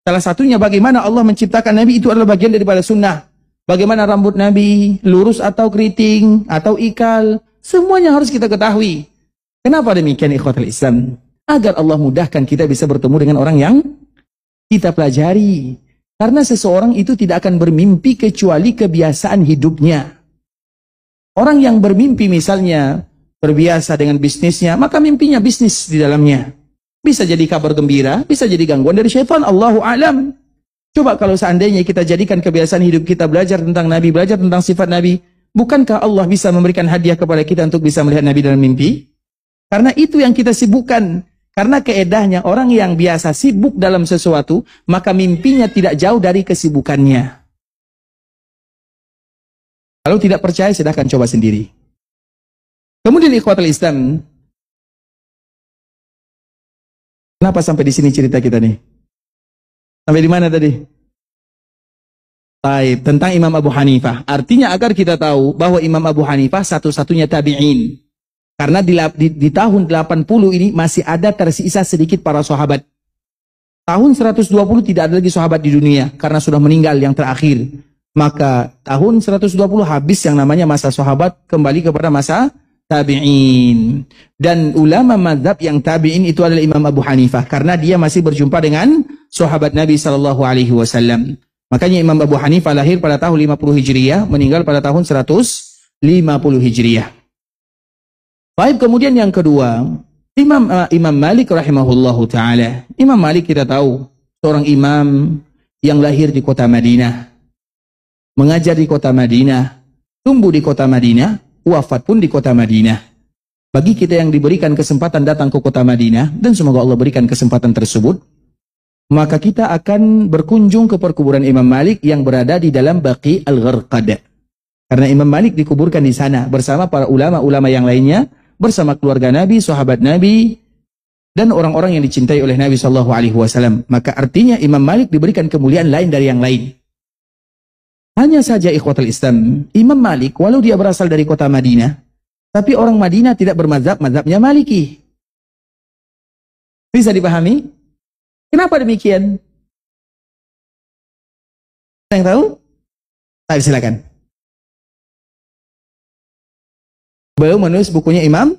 Salah satunya bagaimana Allah menciptakan Nabi itu adalah bagian daripada sunnah. Bagaimana rambut Nabi, lurus atau keriting, atau ikal. Semuanya harus kita ketahui. Kenapa demikian ikhwatul Islam? Agar Allah mudahkan kita bisa bertemu dengan orang yang kita pelajari. Karena seseorang itu tidak akan bermimpi kecuali kebiasaan hidupnya. Orang yang bermimpi misalnya terbiasa dengan bisnisnya, maka mimpinya bisnis di dalamnya. Bisa jadi kabar gembira, bisa jadi gangguan dari syaitan, Allahu a'lam. Coba kalau seandainya kita jadikan kebiasaan hidup kita belajar tentang Nabi, belajar tentang sifat Nabi, bukankah Allah bisa memberikan hadiah kepada kita untuk bisa melihat Nabi dalam mimpi? Karena itu yang kita sibukkan. Karena keedahnya orang yang biasa sibuk dalam sesuatu, maka mimpinya tidak jauh dari kesibukannya. Kalau tidak percaya, silahkan coba sendiri. Kemudian ikhwatul Islam, kenapa sampai di sini cerita kita nih? Sampai di mana tadi? Taib, tentang Imam Abu Hanifah. Artinya agar kita tahu bahwa Imam Abu Hanifah satu-satunya tabi'in. Karena di tahun 80 ini masih ada tersisa sedikit para sahabat. Tahun 120 tidak ada lagi sahabat di dunia karena sudah meninggal yang terakhir. Maka tahun 120 habis yang namanya masa sahabat, kembali kepada masa tabi'in. Dan ulama mazhab yang tabi'in itu adalah Imam Abu Hanifah karena dia masih berjumpa dengan sahabat Nabi SAW. Makanya Imam Abu Hanifah lahir pada tahun 50 Hijriah, meninggal pada tahun 150 Hijriah. Baik, kemudian yang kedua, Imam Malik rahimahullahu ta'ala. Imam Malik kita tahu, seorang imam yang lahir di kota Madinah, mengajar di kota Madinah, tumbuh di kota Madinah, wafat pun di kota Madinah. Bagi kita yang diberikan kesempatan datang ke kota Madinah, dan semoga Allah berikan kesempatan tersebut, maka kita akan berkunjung ke perkuburan Imam Malik yang berada di dalam Baqi Al-Gharqad. Karena Imam Malik dikuburkan di sana bersama para ulama-ulama yang lainnya, bersama keluarga Nabi, sahabat Nabi, dan orang-orang yang dicintai oleh Nabi SAW. Maka artinya Imam Malik diberikan kemuliaan lain dari yang lain. Hanya saja ikhwatul Islam, Imam Malik walau dia berasal dari kota Madinah, tapi orang Madinah tidak bermazhab, mazhabnya Maliki. Bisa dipahami? Kenapa demikian? Ada yang tahu? Ayo silakan. Beliau menulis bukunya Imam.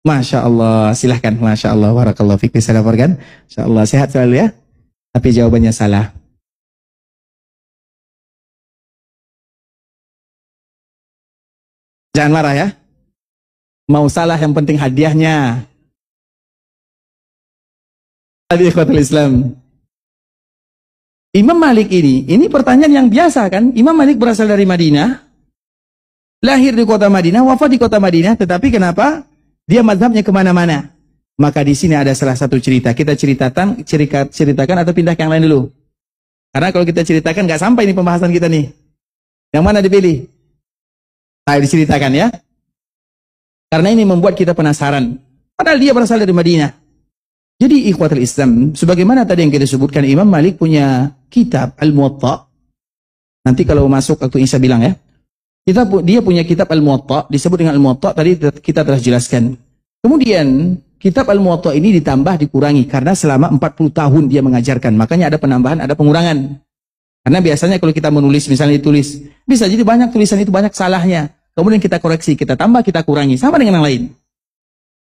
Masya Allah, silahkan. Masya Allah, barakallahu fiik. Bisa laporkan? Masya Allah, sehat selalu ya. Tapi jawabannya salah. Jangan marah ya. Mau salah yang penting hadiahnya. Tadi ikhwatul Islam. Imam Malik ini pertanyaan yang biasa kan? Imam Malik berasal dari Madinah. Lahir di kota Madinah, wafat di kota Madinah, tetapi kenapa dia mazhabnya kemana-mana? Maka di sini ada salah satu cerita. Kita ceritakan atau pindah ke yang lain dulu? Karena kalau kita ceritakan nggak sampai nih pembahasan kita nih. Yang mana dipilih? Saya diceritakan ya. Karena ini membuat kita penasaran. Padahal dia berasal dari Madinah. Jadi ikhwatul Islam, sebagaimana tadi yang kita sebutkan, Imam Malik punya kitab Al-Muwatta. Nanti kalau masuk waktu Isa bilang ya. Dia punya kitab Al-Muwatta, disebut dengan Al-Muwatta, tadi kita telah jelaskan. Kemudian kitab Al-Muwatta ini ditambah, dikurangi, karena selama 40 tahun dia mengajarkan. Makanya ada penambahan, ada pengurangan. Karena biasanya kalau kita menulis, misalnya ditulis, bisa jadi banyak tulisan itu banyak salahnya. Kemudian kita koreksi, kita tambah, kita kurangi. Sama dengan yang lain.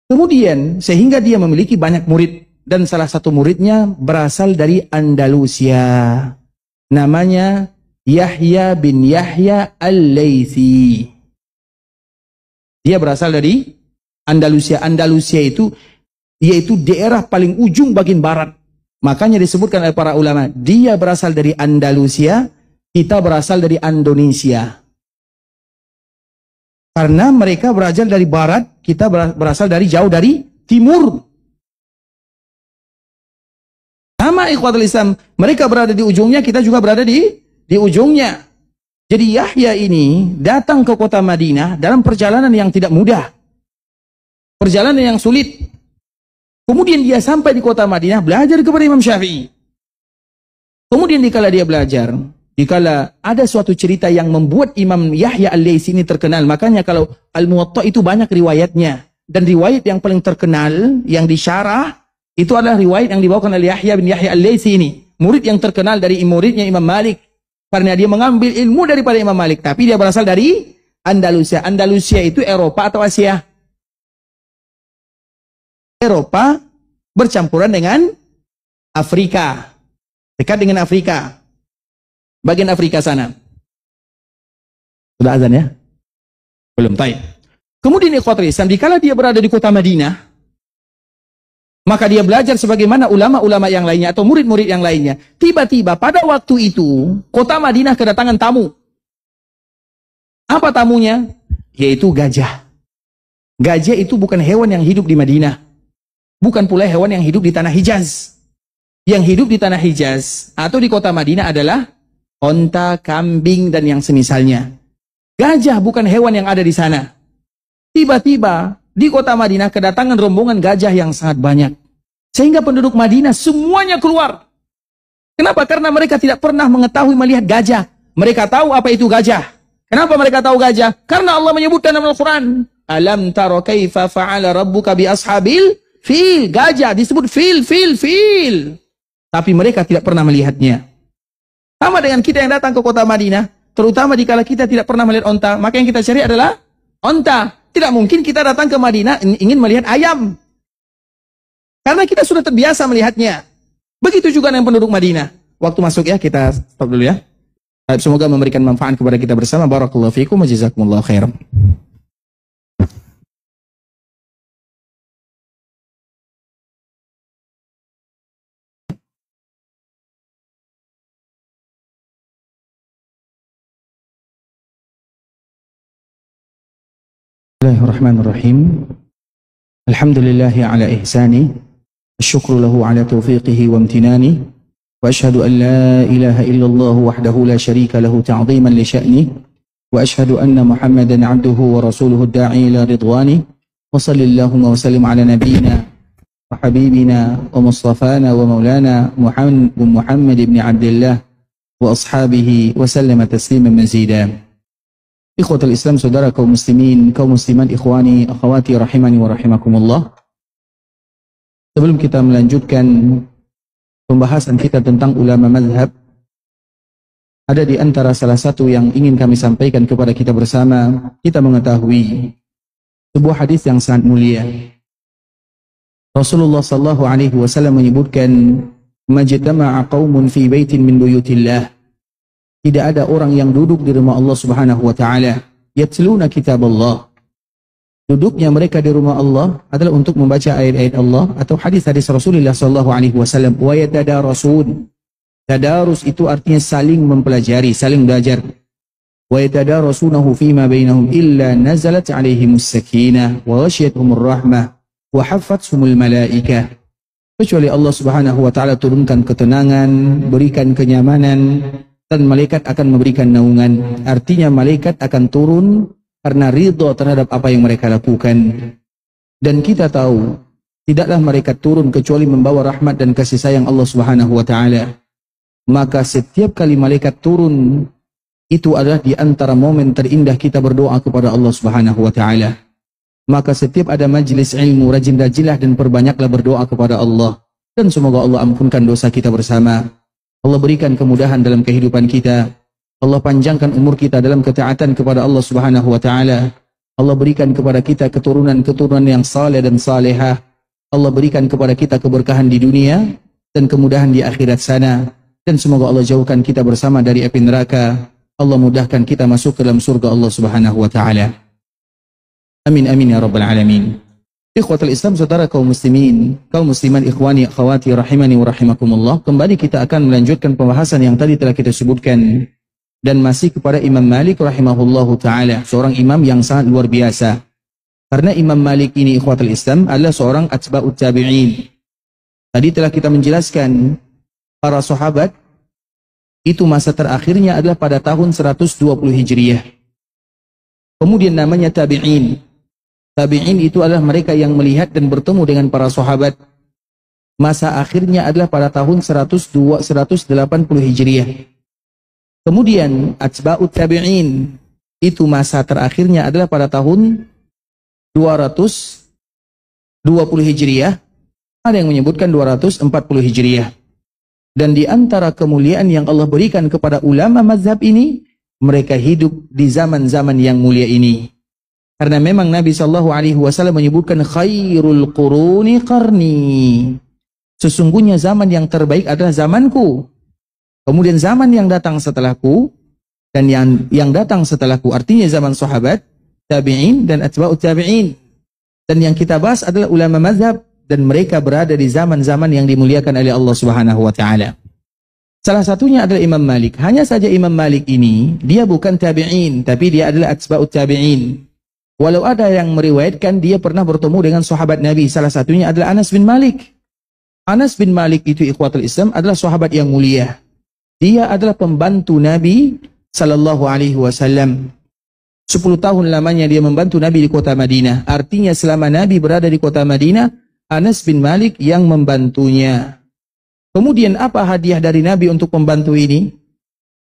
Kemudian, sehingga dia memiliki banyak murid. Dan salah satu muridnya berasal dari Andalusia. Namanya Yahya bin Yahya Al-Laythi. Dia berasal dari Andalusia. Andalusia itu yaitu daerah paling ujung bagian barat. Makanya disebutkan oleh para ulama, dia berasal dari Andalusia, kita berasal dari Indonesia. Karena mereka berasal dari barat, kita berasal dari jauh dari timur. Sama ikhwatul Islam, mereka berada di ujungnya, kita juga berada di ujungnya. Jadi Yahya ini datang ke kota Madinah dalam perjalanan yang tidak mudah. Perjalanan yang sulit. Kemudian dia sampai di kota Madinah, belajar kepada Imam Syafi'i. Kemudian dikala dia belajar, dikala ada suatu cerita yang membuat Imam Yahya Al-Laythi ini terkenal. Makanya kalau Al-Muwatta itu banyak riwayatnya. Dan riwayat yang paling terkenal, yang disyarah, itu adalah riwayat yang dibawakan oleh Yahya bin Yahya Al-Laythi ini. Murid yang terkenal dari muridnya Imam Malik. Karena dia mengambil ilmu daripada Imam Malik. Tapi dia berasal dari Andalusia. Andalusia itu Eropa atau Asia? Eropa bercampuran dengan Afrika. Dekat dengan Afrika. Bagian Afrika sana. Sudah azan ya? Belum, taib. Kemudian ikhwatul Islam, dikala dia berada di kota Madinah, maka dia belajar sebagaimana ulama-ulama yang lainnya atau murid-murid yang lainnya. Tiba-tiba pada waktu itu, kota Madinah kedatangan tamu. Apa tamunya? Yaitu gajah. Gajah itu bukan hewan yang hidup di Madinah. Bukan pula hewan yang hidup di tanah Hijaz. Yang hidup di tanah Hijaz atau di kota Madinah adalah onta, kambing, dan yang semisalnya. Gajah bukan hewan yang ada di sana. Tiba-tiba di kota Madinah kedatangan rombongan gajah yang sangat banyak. Sehingga penduduk Madinah semuanya keluar. Kenapa? Karena mereka tidak pernah mengetahui melihat gajah. Mereka tahu apa itu gajah. Kenapa mereka tahu gajah? Karena Allah menyebutkan dalam Al-Quran. Alam taro kaifa fa'ala rabbuka bi ashabil fil. Gajah disebut fil. Tapi mereka tidak pernah melihatnya. Sama dengan kita yang datang ke kota Madinah. Terutama dikala kita tidak pernah melihat onta. Maka yang kita cari adalah onta. Tidak mungkin kita datang ke Madinah ingin melihat ayam. Karena kita sudah terbiasa melihatnya. Begitu juga dengan penduduk Madinah. Waktu masuk ya, kita stop dulu ya. Semoga memberikan manfaat kepada kita bersama. Barakallahu fiikum wa jazakumullahu khairan. Bismillahirrahmanirrahim. Alhamdulillahi ala ihsani. Asyukru lahu ala taufiqihi wa amtinani. Wa ashhadu an la ilaha illallah wahdahu la syarika lahu ta'ziman li sya'ni. Wa ashhadu anna Muhammadan abduhu wa rasuluhu da'i ila ridwani. Wa sallallahu wa sallim ala nabiyyina wa habibina wa mustafana wa maulana Muhammad ibn Abdullah wa ashabihi wa sallama tasliman mazida. Ikhwatul Islam, saudara kaum muslimin, kaum muslimat, ikhwani, akhwati, rahimani wa rahimakumullah. Sebelum kita melanjutkan pembahasan kita tentang ulama mazhab, ada di antara salah satu yang ingin kami sampaikan kepada kita bersama. Kita mengetahui sebuah hadis yang sangat mulia. Rasulullah sallallahu alaihi wasallam menyebutkan, "Majtama'a qaumun fi baitin min buyutillah." Tidak ada orang yang duduk di rumah Allah Subhanahu wa taala yatluna kitab Allah. Duduknya mereka di rumah Allah adalah untuk membaca ayat-ayat Allah atau hadis-hadis Rasulullah sallallahu alaihi wasallam. Wa yatadarasun. Tadarus itu artinya saling mempelajari, saling belajar. Wa yatadarasunahu fima bainahum illa nazalat alaihimus sakinah wa ghasyiyatuhumur rahmah wa haffathumul malaikah. kecuali Allah Subhanahu wa taala turunkan ketenangan, berikan kenyamanan, dan malaikat akan memberikan naungan. Artinya malaikat akan turun karena ridha terhadap apa yang mereka lakukan. Dan kita tahu, tidaklah malaikat turun kecuali membawa rahmat dan kasih sayang Allah Subhanahu wa taala. Maka setiap kali malaikat turun, itu adalah di antara momen terindah kita berdoa kepada Allah Subhanahu wa taala. Maka setiap ada majlis ilmu, rajin-rajinlah dan perbanyaklah berdoa kepada Allah. Dan semoga Allah ampunkan dosa kita bersama. Allah berikan kemudahan dalam kehidupan kita. Allah panjangkan umur kita dalam ketaatan kepada Allah Subhanahu wa taala. Allah berikan kepada kita keturunan-keturunan yang saleh dan salehah. Allah berikan kepada kita keberkahan di dunia dan kemudahan di akhirat sana. Dan semoga Allah jauhkan kita bersama dari api neraka. Allah mudahkan kita masuk ke dalam surga Allah Subhanahu wa taala. Amin amin ya rabbal alamin. Ikhwatul Islam, saudara kaum muslimin, kaum musliman, ikhwani, akhwati, rahimani wa rahimakumullah. Kembali kita akan melanjutkan pembahasan yang tadi telah kita sebutkan, dan masih kepada Imam Malik rahimahullahu taala, seorang imam yang sangat luar biasa. Karena Imam Malik ini, ikhwatul Islam, adalah seorang atba'ut tabi'in. Tadi telah kita menjelaskan para sahabat itu masa terakhirnya adalah pada tahun 120 Hijriah. Kemudian namanya tabi'in. Tabi'in itu adalah mereka yang melihat dan bertemu dengan para sahabat. Masa akhirnya adalah pada tahun 180 Hijriah. Kemudian atba'ut tabi'in itu masa terakhirnya adalah pada tahun 220 Hijriah. Ada yang menyebutkan 240 Hijriah. Dan di antara kemuliaan yang Allah berikan kepada ulama mazhab ini, mereka hidup di zaman-zaman yang mulia ini. Karena memang Nabi SAW menyebutkan khairul quruni qarni. Sesungguhnya zaman yang terbaik adalah zamanku. Kemudian zaman yang datang setelahku, dan yang datang setelahku artinya zaman sahabat, tabi'in dan atba'ut tabi'in. Dan yang kita bahas adalah ulama mazhab, dan mereka berada di zaman-zaman yang dimuliakan oleh Allah Subhanahu wa taala. Salah satunya adalah Imam Malik. Hanya saja Imam Malik ini, dia bukan tabi'in, tapi dia adalah atba'ut tabi'in. Walau ada yang meriwayatkan dia pernah bertemu dengan sahabat Nabi. Salah satunya adalah Anas bin Malik. Anas bin Malik itu, ikhwatul Islam, adalah sahabat yang mulia. Dia adalah pembantu Nabi sallallahu alaihi wasallam. 10 tahun lamanya dia membantu Nabi di kota Madinah. Artinya selama Nabi berada di kota Madinah, Anas bin Malik yang membantunya. Kemudian apa hadiah dari Nabi untuk pembantu ini?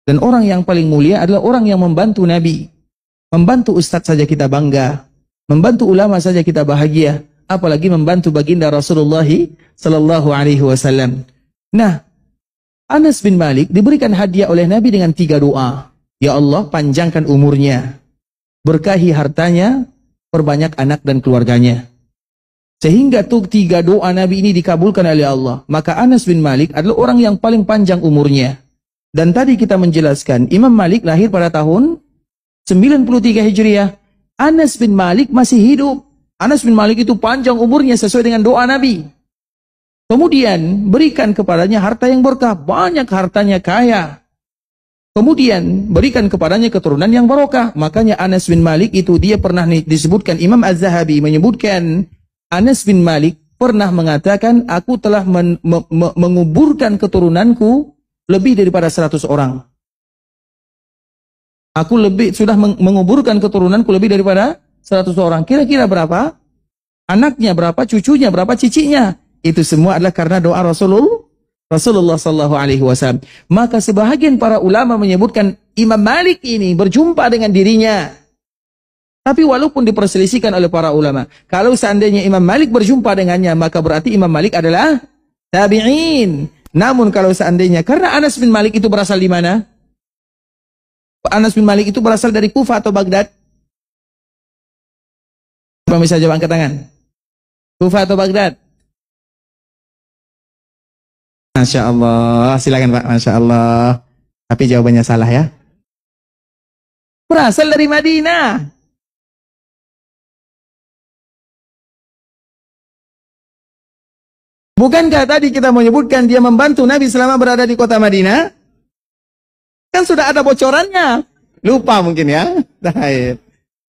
Dan orang yang paling mulia adalah orang yang membantu Nabi. Membantu ustadz saja kita bangga, membantu ulama saja kita bahagia, apalagi membantu baginda Rasulullah sallallahu alaihi wasallam. Nah, Anas bin Malik diberikan hadiah oleh Nabi dengan 3 doa. Ya Allah, panjangkan umurnya, berkahi hartanya, perbanyak anak dan keluarganya. Sehingga tuh 3 doa Nabi ini dikabulkan oleh Allah. Maka Anas bin Malik adalah orang yang paling panjang umurnya. Dan tadi kita menjelaskan, Imam Malik lahir pada tahun 93 Hijriah. Anas bin Malik masih hidup. Anas bin Malik itu panjang umurnya sesuai dengan doa Nabi. Kemudian berikan kepadanya harta yang berkah, banyak hartanya, kaya. Kemudian berikan kepadanya keturunan yang barokah. Makanya Anas bin Malik itu dia pernah disebutkan, Imam Az-Zahabi menyebutkan Anas bin Malik pernah mengatakan, aku telah menguburkan keturunanku lebih daripada 100 orang. Aku sudah menguburkan keturunanku lebih daripada 100 orang. Kira-kira berapa? Anaknya berapa? Cucunya berapa? Cicinya? Itu semua adalah karena doa Rasulullah sallallahu alaihi wasallam. Maka sebahagian para ulama menyebutkan Imam Malik ini berjumpa dengan dirinya. Tapi walaupun diperselisihkan oleh para ulama, kalau seandainya Imam Malik berjumpa dengannya, maka berarti Imam Malik adalah tabi'in. Namun kalau seandainya, karena Anas bin Malik itu berasal di mana? Anas bin Malik itu berasal dari Kufah atau Baghdad? Siapa bisa jawab, angkat tangan? Kufah atau Baghdad? Masya Allah, silakan Pak. Masya Allah. Tapi jawabannya salah ya. Berasal dari Madinah. Bukankah tadi kita menyebutkan dia membantu Nabi selama berada di kota Madinah? Kan sudah ada bocorannya. Lupa mungkin ya.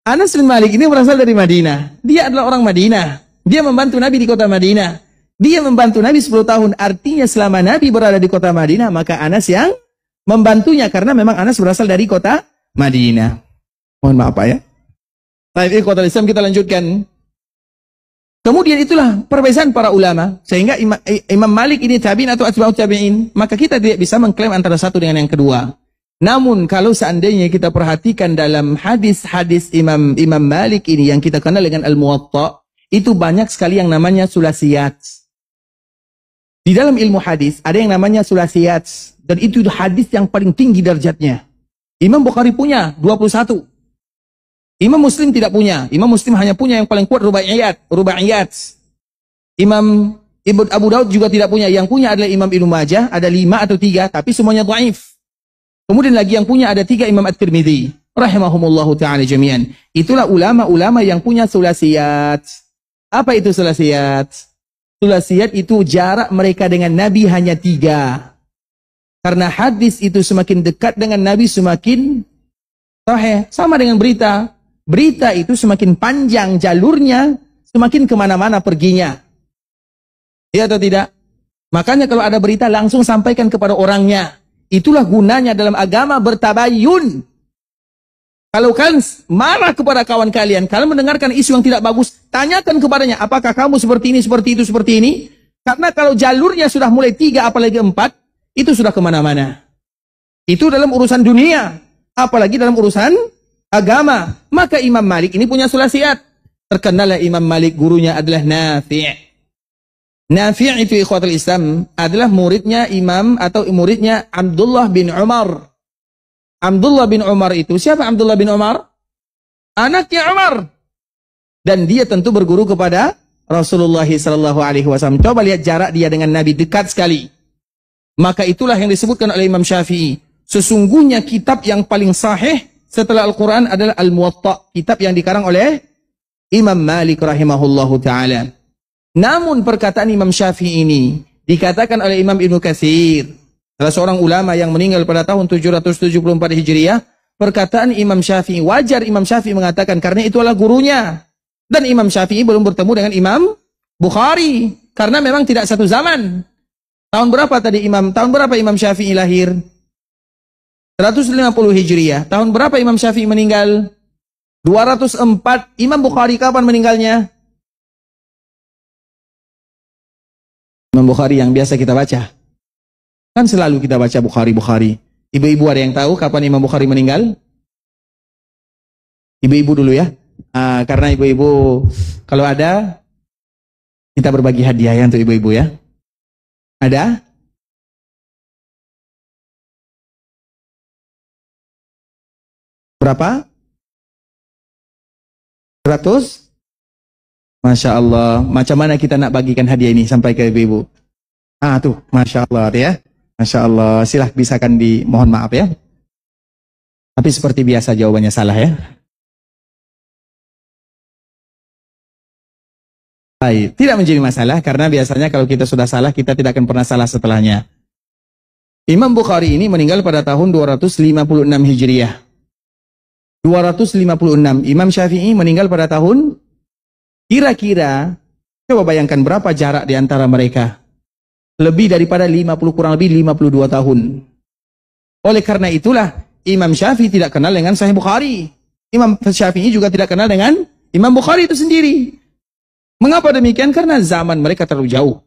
Anas bin Malik ini berasal dari Madinah. Dia adalah orang Madinah. Dia membantu Nabi di kota Madinah. Dia membantu Nabi 10 tahun. Artinya selama Nabi berada di kota Madinah, maka Anas yang membantunya. Karena memang Anas berasal dari kota Madinah. Mohon maaf Pak ya. Baik, kota Islam kita lanjutkan. Kemudian itulah perbedaan para ulama. Sehingga Imam Malik ini tabi'in atau atba'ut tabi'in. Maka kita tidak bisa mengklaim antara satu dengan yang kedua. Namun kalau seandainya kita perhatikan dalam hadis-hadis Imam Malik ini yang kita kenal dengan Al-Muwatta, itu banyak sekali yang namanya sulasiyat. Di dalam ilmu hadis ada yang namanya sulasiyat, dan itu hadis yang paling tinggi derajatnya. Imam Bukhari punya 21. Imam Muslim tidak punya. Imam Muslim hanya punya yang paling kuat rubaiyat. Imam Abu Daud juga tidak punya. Yang punya adalah Imam Ibnu Majah, ada 5 atau 3, tapi semuanya dhaif. Kemudian lagi yang punya ada 3 Imam At-Tirmidzi rahimahumullahu ta'ala jami'an. Itulah ulama-ulama yang punya sulasiyat. Apa itu sulasiyat? Sulasiyat itu jarak mereka dengan Nabi hanya 3. Karena hadis itu semakin dekat dengan Nabi semakin sahih. Sama dengan berita. Berita itu semakin panjang jalurnya, semakin kemana-mana perginya. Iya atau tidak? Makanya kalau ada berita langsung sampaikan kepada orangnya. Itulah gunanya dalam agama bertabayun. Kalau kalian marah kepada kawan kalian, kalian mendengarkan isu yang tidak bagus, tanyakan kepadanya, apakah kamu seperti ini, seperti itu, seperti ini? Karena kalau jalurnya sudah mulai 3, apalagi 4, itu sudah kemana-mana. Itu dalam urusan dunia, apalagi dalam urusan agama. Maka Imam Malik ini punya sulasiyat. Terkenallah Imam Malik, gurunya adalah Nafi'. Nafi' itu ikhwatul Islam adalah muridnya Imam atau muridnya Abdullah bin Umar. Abdullah bin Umar itu, siapa Abdullah bin Umar? Anaknya Umar. Dan dia tentu berguru kepada Rasulullah SAW. Coba lihat jarak dia dengan Nabi, dekat sekali. Maka itulah yang disebutkan oleh Imam Syafi'i. Sesungguhnya kitab yang paling sahih setelah Al-Quran adalah Al-Muwatta. Kitab yang dikarang oleh Imam Malik rahimahullahu ta'ala. Namun perkataan Imam Syafi'i ini dikatakan oleh Imam Ibnu Katsir, salah seorang ulama yang meninggal pada tahun 774 Hijriah. Perkataan Imam Syafi'i, wajar Imam Syafi'i mengatakan karena itu adalah gurunya. Dan Imam Syafi'i belum bertemu dengan Imam Bukhari karena memang tidak satu zaman. Tahun berapa Imam Syafi'i lahir? 150 Hijriah. Tahun berapa Imam Syafi'i meninggal? 204. Imam Bukhari kapan meninggalnya? Imam Bukhari yang biasa kita baca. Kan selalu kita baca Bukhari. Ibu-ibu ada yang tahu kapan Imam Bukhari meninggal? Ibu-ibu dulu ya. Karena ibu-ibu kalau ada, kita berbagi hadiah ya untuk ibu-ibu ya. Ada? Berapa? 100? Masya Allah, macam mana kita nak bagikan hadiah ini sampai ke ibu-ibu? Tuh, Masya Allah ya. Masya Allah, silah bisakan mohon maaf ya. Tapi seperti biasa jawabannya salah ya. Baik, tidak menjadi masalah karena biasanya kalau kita sudah salah, kita tidak akan pernah salah setelahnya. Imam Bukhari ini meninggal pada tahun 256 Hijriah. 256. Imam Syafi'i meninggal pada tahun kira-kira, coba bayangkan berapa jarak di antara mereka. Lebih daripada kurang lebih 52 tahun. Oleh karena itulah, Imam Syafi'i tidak kenal dengan Sahih Bukhari. Imam Syafi'i juga tidak kenal dengan Imam Bukhari itu sendiri. Mengapa demikian? Karena zaman mereka terlalu jauh.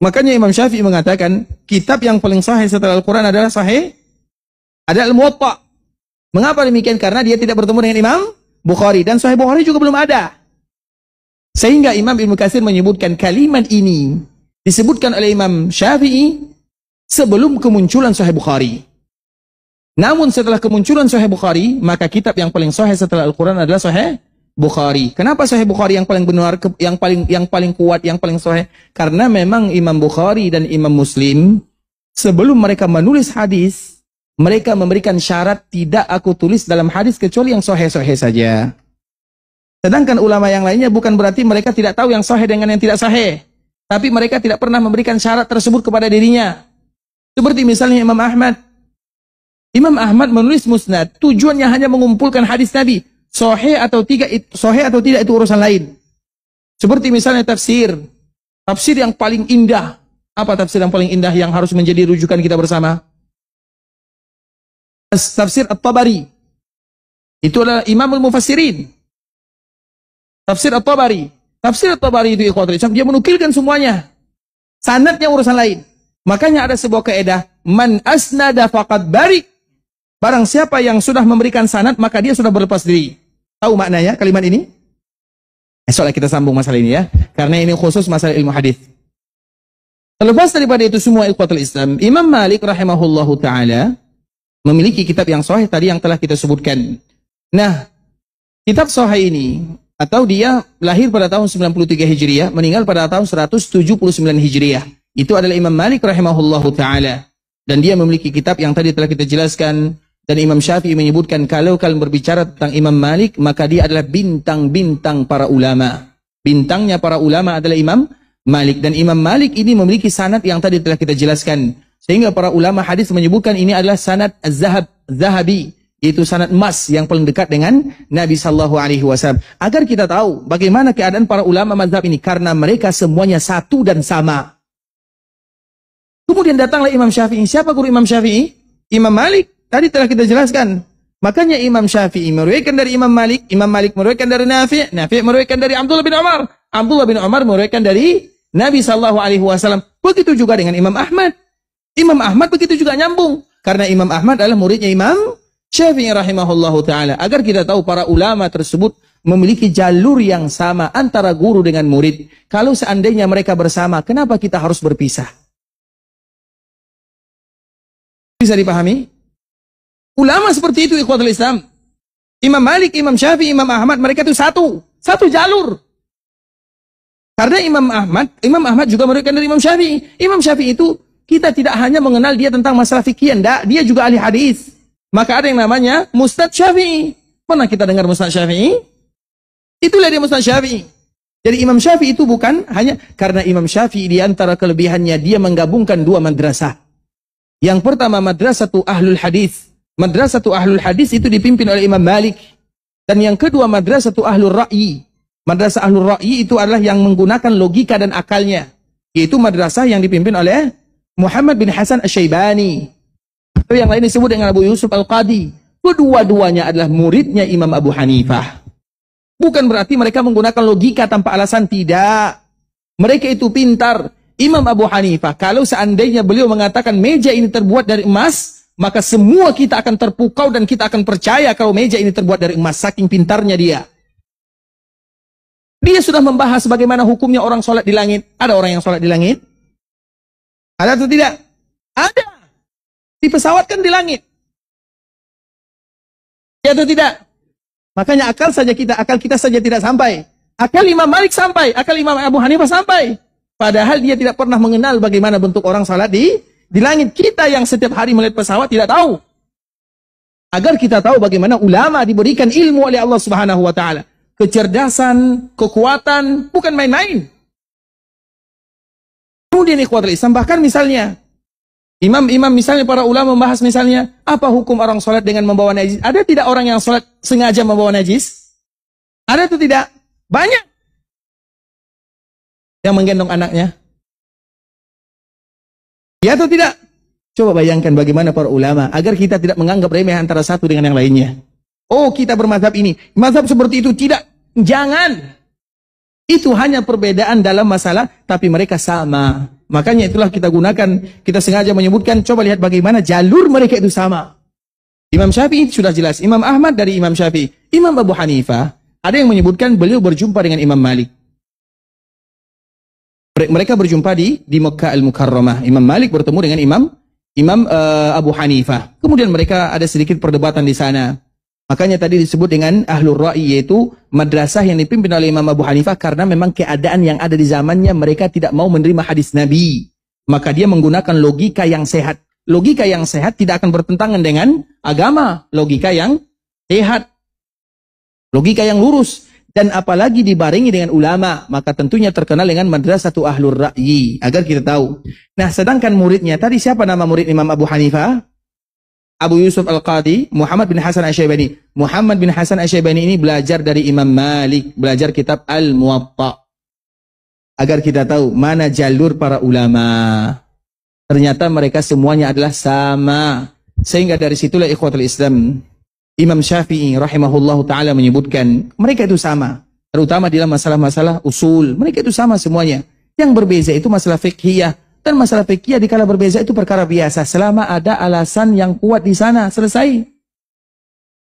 Makanya Imam Syafi'i mengatakan, kitab yang paling sahih setelah Al-Quran adalah Sahih, adalah Al-Muwatta. Mengapa demikian? Karena dia tidak bertemu dengan Imam Bukhari. Dan Sahih Bukhari juga belum ada. Sehingga Imam Ibnu Katsir menyebutkan kalimat ini disebutkan oleh Imam Syafi'i sebelum kemunculan Sahih Bukhari. Namun setelah kemunculan Sahih Bukhari, maka kitab yang paling sahih setelah Al-Quran adalah Sahih Bukhari. Kenapa Sahih Bukhari yang paling benar, yang paling kuat, yang paling sahih? Karena memang Imam Bukhari dan Imam Muslim sebelum mereka menulis hadis, mereka memberikan syarat tidak aku tulis dalam hadis kecuali yang sahih-sahih saja. Sedangkan ulama yang lainnya bukan berarti mereka tidak tahu yang sahih dengan yang tidak sahih. Tapi mereka tidak pernah memberikan syarat tersebut kepada dirinya. Seperti misalnya Imam Ahmad. Imam Ahmad menulis musnad. Tujuannya hanya mengumpulkan hadis Nabi. Sahih atau tidak itu urusan lain. Seperti misalnya tafsir. Tafsir yang paling indah. Apa tafsir yang paling indah yang harus menjadi rujukan kita bersama? Tafsir At-Tabari. Itu adalah Imamul Mufassirin. Tafsir At-Tabari. Tafsir At-Tabari itu ikhwatul Islam, dia menukilkan semuanya. Sanadnya urusan lain. Makanya ada sebuah kaidah, man asnada faqad bari. Barang siapa yang sudah memberikan sanad, maka dia sudah berlepas diri. Tahu maknanya kalimat ini? Soalnya kita sambung masalah ini ya. Karena ini khusus masalah ilmu hadis. Terlepas daripada itu semua ikhwatul Islam, Imam Malik rahimahullahu ta'ala memiliki kitab yang sahih tadi yang telah kita sebutkan. Nah, kitab sahih ini, atau dia lahir pada tahun 93 Hijriah, meninggal pada tahun 179 Hijriah. Itu adalah Imam Malik rahimahullahu ta'ala. Dan dia memiliki kitab yang tadi telah kita jelaskan. Dan Imam Syafi'i menyebutkan kalau kalian berbicara tentang Imam Malik, maka dia adalah bintang-bintang para ulama. Bintangnya para ulama adalah Imam Malik. Dan Imam Malik ini memiliki sanad yang tadi telah kita jelaskan. Sehingga para ulama hadis menyebutkan ini adalah sanad az-zahabi. Itu sanad emas yang paling dekat dengan Nabi sallallahu alaihi wasallam. Agar kita tahu bagaimana keadaan para ulama mazhab ini. Karena mereka semuanya satu dan sama. Kemudian datanglah Imam Syafi'i. Siapa guru Imam Syafi'i? Imam Malik. Tadi telah kita jelaskan. Makanya Imam Syafi'i meriwayatkan dari Imam Malik. Imam Malik meriwayatkan dari Nafi'. Nafi' meriwayatkan dari Abdullah bin Umar. Abdullah bin Umar meriwayatkan dari Nabi sallallahu alaihi wasallam. Begitu juga dengan Imam Ahmad. Imam Ahmad begitu juga nyambung. Karena Imam Ahmad adalah muridnya Imam Syafi'i rahimahullahu ta'ala. Agar kita tahu para ulama tersebut memiliki jalur yang sama antara guru dengan murid. Kalau seandainya mereka bersama, kenapa kita harus berpisah? Bisa dipahami? Ulama seperti itu ikhwatul Islam. Imam Malik, Imam Syafi'i, Imam Ahmad, mereka itu satu jalur. Karena Imam Ahmad juga meriwayatkan dari Imam Syafi'i. Imam Syafi'i itu kita tidak hanya mengenal dia tentang masalah fikih, enggak, dia juga ahli hadis. Maka ada yang namanya Musnad Syafi'i. Pernah kita dengar Musnad Syafi'i? Itulah dia Musnad Syafi'i. Jadi Imam Syafi'i itu bukan hanya karena Imam Syafi'i di antara kelebihannya dia menggabungkan dua madrasah. Yang pertama madrasatu ahlul hadis. Madrasatu ahlul hadis itu dipimpin oleh Imam Malik. Dan yang kedua madrasatu ahlul ra'yi. Madrasah ahlul ra'yi itu adalah yang menggunakan logika dan akalnya. Yaitu madrasah yang dipimpin oleh Muhammad bin Hasan Asy-Syaibani. Atau yang lain disebut dengan Abu Yusuf Al-Qadi. Kedua-duanya adalah muridnya Imam Abu Hanifah. Bukan berarti mereka menggunakan logika tanpa alasan, tidak. Mereka itu pintar. Imam Abu Hanifah, kalau seandainya beliau mengatakan meja ini terbuat dari emas, maka semua kita akan terpukau dan kita akan percaya kalau meja ini terbuat dari emas, saking pintarnya dia. Dia sudah membahas bagaimana hukumnya orang sholat di langit. Ada orang yang sholat di langit? Ada atau tidak? Ada. Di pesawat kan di langit. Ya atau tidak? Makanya akal kita saja tidak sampai. Akal Imam Malik sampai, akal Imam Abu Hanifah sampai. Padahal dia tidak pernah mengenal bagaimana bentuk orang salat di langit. Kita yang setiap hari melihat pesawat tidak tahu. Agar kita tahu bagaimana ulama diberikan ilmu oleh Allah Subhanahu wa taala. Kecerdasan, kekuatan, bukan main-main. Kemudian ikhwatul Islam, bahkan misalnya imam-imam misalnya para ulama membahas misalnya apa hukum orang salat dengan membawa najis? Ada tidak orang yang salat sengaja membawa najis? Ada atau tidak? Banyak. Yang menggendong anaknya. Ya atau tidak? Coba bayangkan bagaimana para ulama agar kita tidak menganggap remeh antara satu dengan yang lainnya. Oh, kita bermazhab ini, mazhab seperti itu tidak. Jangan. Itu hanya perbedaan dalam masalah, tapi mereka sama. Makanya itulah kita gunakan, kita sengaja menyebutkan, coba lihat bagaimana jalur mereka itu sama. Imam Syafi'i sudah jelas, Imam Ahmad dari Imam Syafi'i. Imam Abu Hanifah, ada yang menyebutkan beliau berjumpa dengan Imam Malik. Mereka berjumpa di Mekkah Al-Mukarramah. Imam Malik bertemu dengan Imam Abu Hanifah. Kemudian mereka ada sedikit perdebatan di sana. Makanya tadi disebut dengan Ahlur Ra'i, yaitu madrasah yang dipimpin oleh Imam Abu Hanifah karena memang keadaan yang ada di zamannya mereka tidak mau menerima hadis Nabi. Maka dia menggunakan logika yang sehat. Logika yang sehat tidak akan bertentangan dengan agama. Logika yang sehat. Logika yang lurus. Dan apalagi dibarengi dengan ulama, maka tentunya terkenal dengan madrasatu ahlur ra'yi. Agar kita tahu. Nah, sedangkan muridnya, tadi siapa nama murid Imam Abu Hanifah? Abu Yusuf Al-Qadi, Muhammad bin Hasan Asy-Syaibani. Muhammad bin Hasan Asy-Syaibani ini belajar dari Imam Malik, belajar kitab Al-Muwatta. agar kita tahu mana jalur para ulama. Ternyata mereka semuanya adalah sama. Sehingga dari situlah ikhwatul Islam, Imam Syafi'i rahimahullahu ta'ala menyebutkan, mereka itu sama. Terutama dalam masalah-masalah usul. Mereka itu sama semuanya. Yang berbeza itu masalah fiqhiyah. Dan masalah fiqhiyah dikala berbeza itu perkara biasa. Selama ada alasan yang kuat di sana, selesai.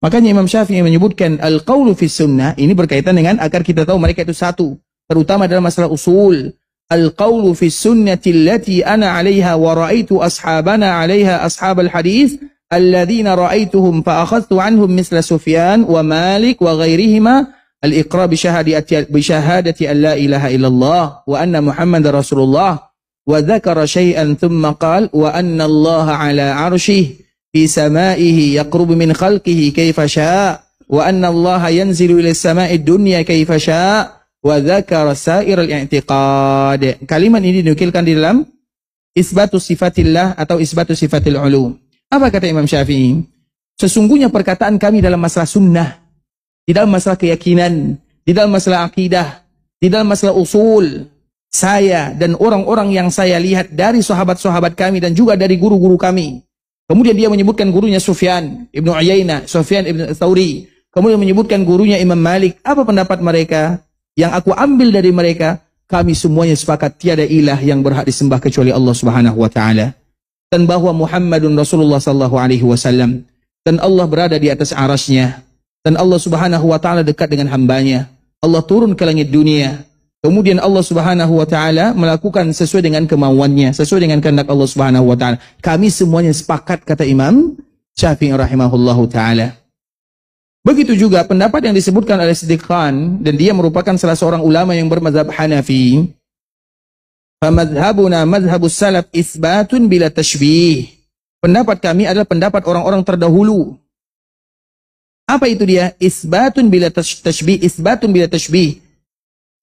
Makanya Imam Syafi'i menyebutkan al-qawlu fi sunnah, ini berkaitan dengan agar kita tahu mereka itu satu, terutama dalam masalah usul. Al-qawlu fi sunnati allati ana 'alaiha wa ra'aitu ashabana 'alaiha ashabal hadis alladhina ra'aituhum fa akhadtu 'anhum misla Sufyan wa Malik wa ghairihima al-iqrar bi syahadati an la ilaha illallah wa anna Muhammadar Rasulullah wa dzakara syai'an thumma qala wa anna Allah 'ala 'arsyihi fi samaihi yaqrubu min khalqihi kaifa syaa wa anna Allah yanzilu ila samai dunya kaifa syaa wa dzakara sa'ir al-i'tiqad. Kalimat ini dinukilkan di dalam isbatus sifatillah atau isbatus sifatil ulu. Apa kata Imam Syafi'i? Sesungguhnya perkataan kami dalam masalah sunnah, di dalam masalah keyakinan, di dalam masalah akidah, di dalam masalah usul, saya dan orang-orang yang saya lihat dari sahabat-sahabat kami dan juga dari guru-guru kami. Kemudian dia menyebutkan gurunya Sufyan Ibn Uyainah, Sufyan Ibn Thawri. Kemudian menyebutkan gurunya Imam Malik. Apa pendapat mereka? Yang aku ambil dari mereka, kami semuanya sepakat tiada ilah yang berhak disembah kecuali Allah Subhanahu wa taala. Dan bahwa Muhammadun Rasulullah sallallahu alaihi wasallam, dan Allah berada di atas arasy-Nya, dan Allah Subhanahu wa taala dekat dengan hambanya. Allah turun ke langit dunia. Kemudian Allah Subhanahu wa taala melakukan sesuai dengan kemauannya, sesuai dengan kehendak Allah Subhanahu wa taala. Kami semuanya sepakat, kata Imam Syafi'i rahimahullahu taala. Begitu juga pendapat yang disebutkan oleh Siddiq Khan, dan dia merupakan salah seorang ulama yang bermazhab Hanafi. Famadhabuna madhabus salaf isbatun bila tashbih. Pendapat kami adalah pendapat orang-orang terdahulu. Apa itu dia? Isbatun bila tashbih, isbatun bila tashbih.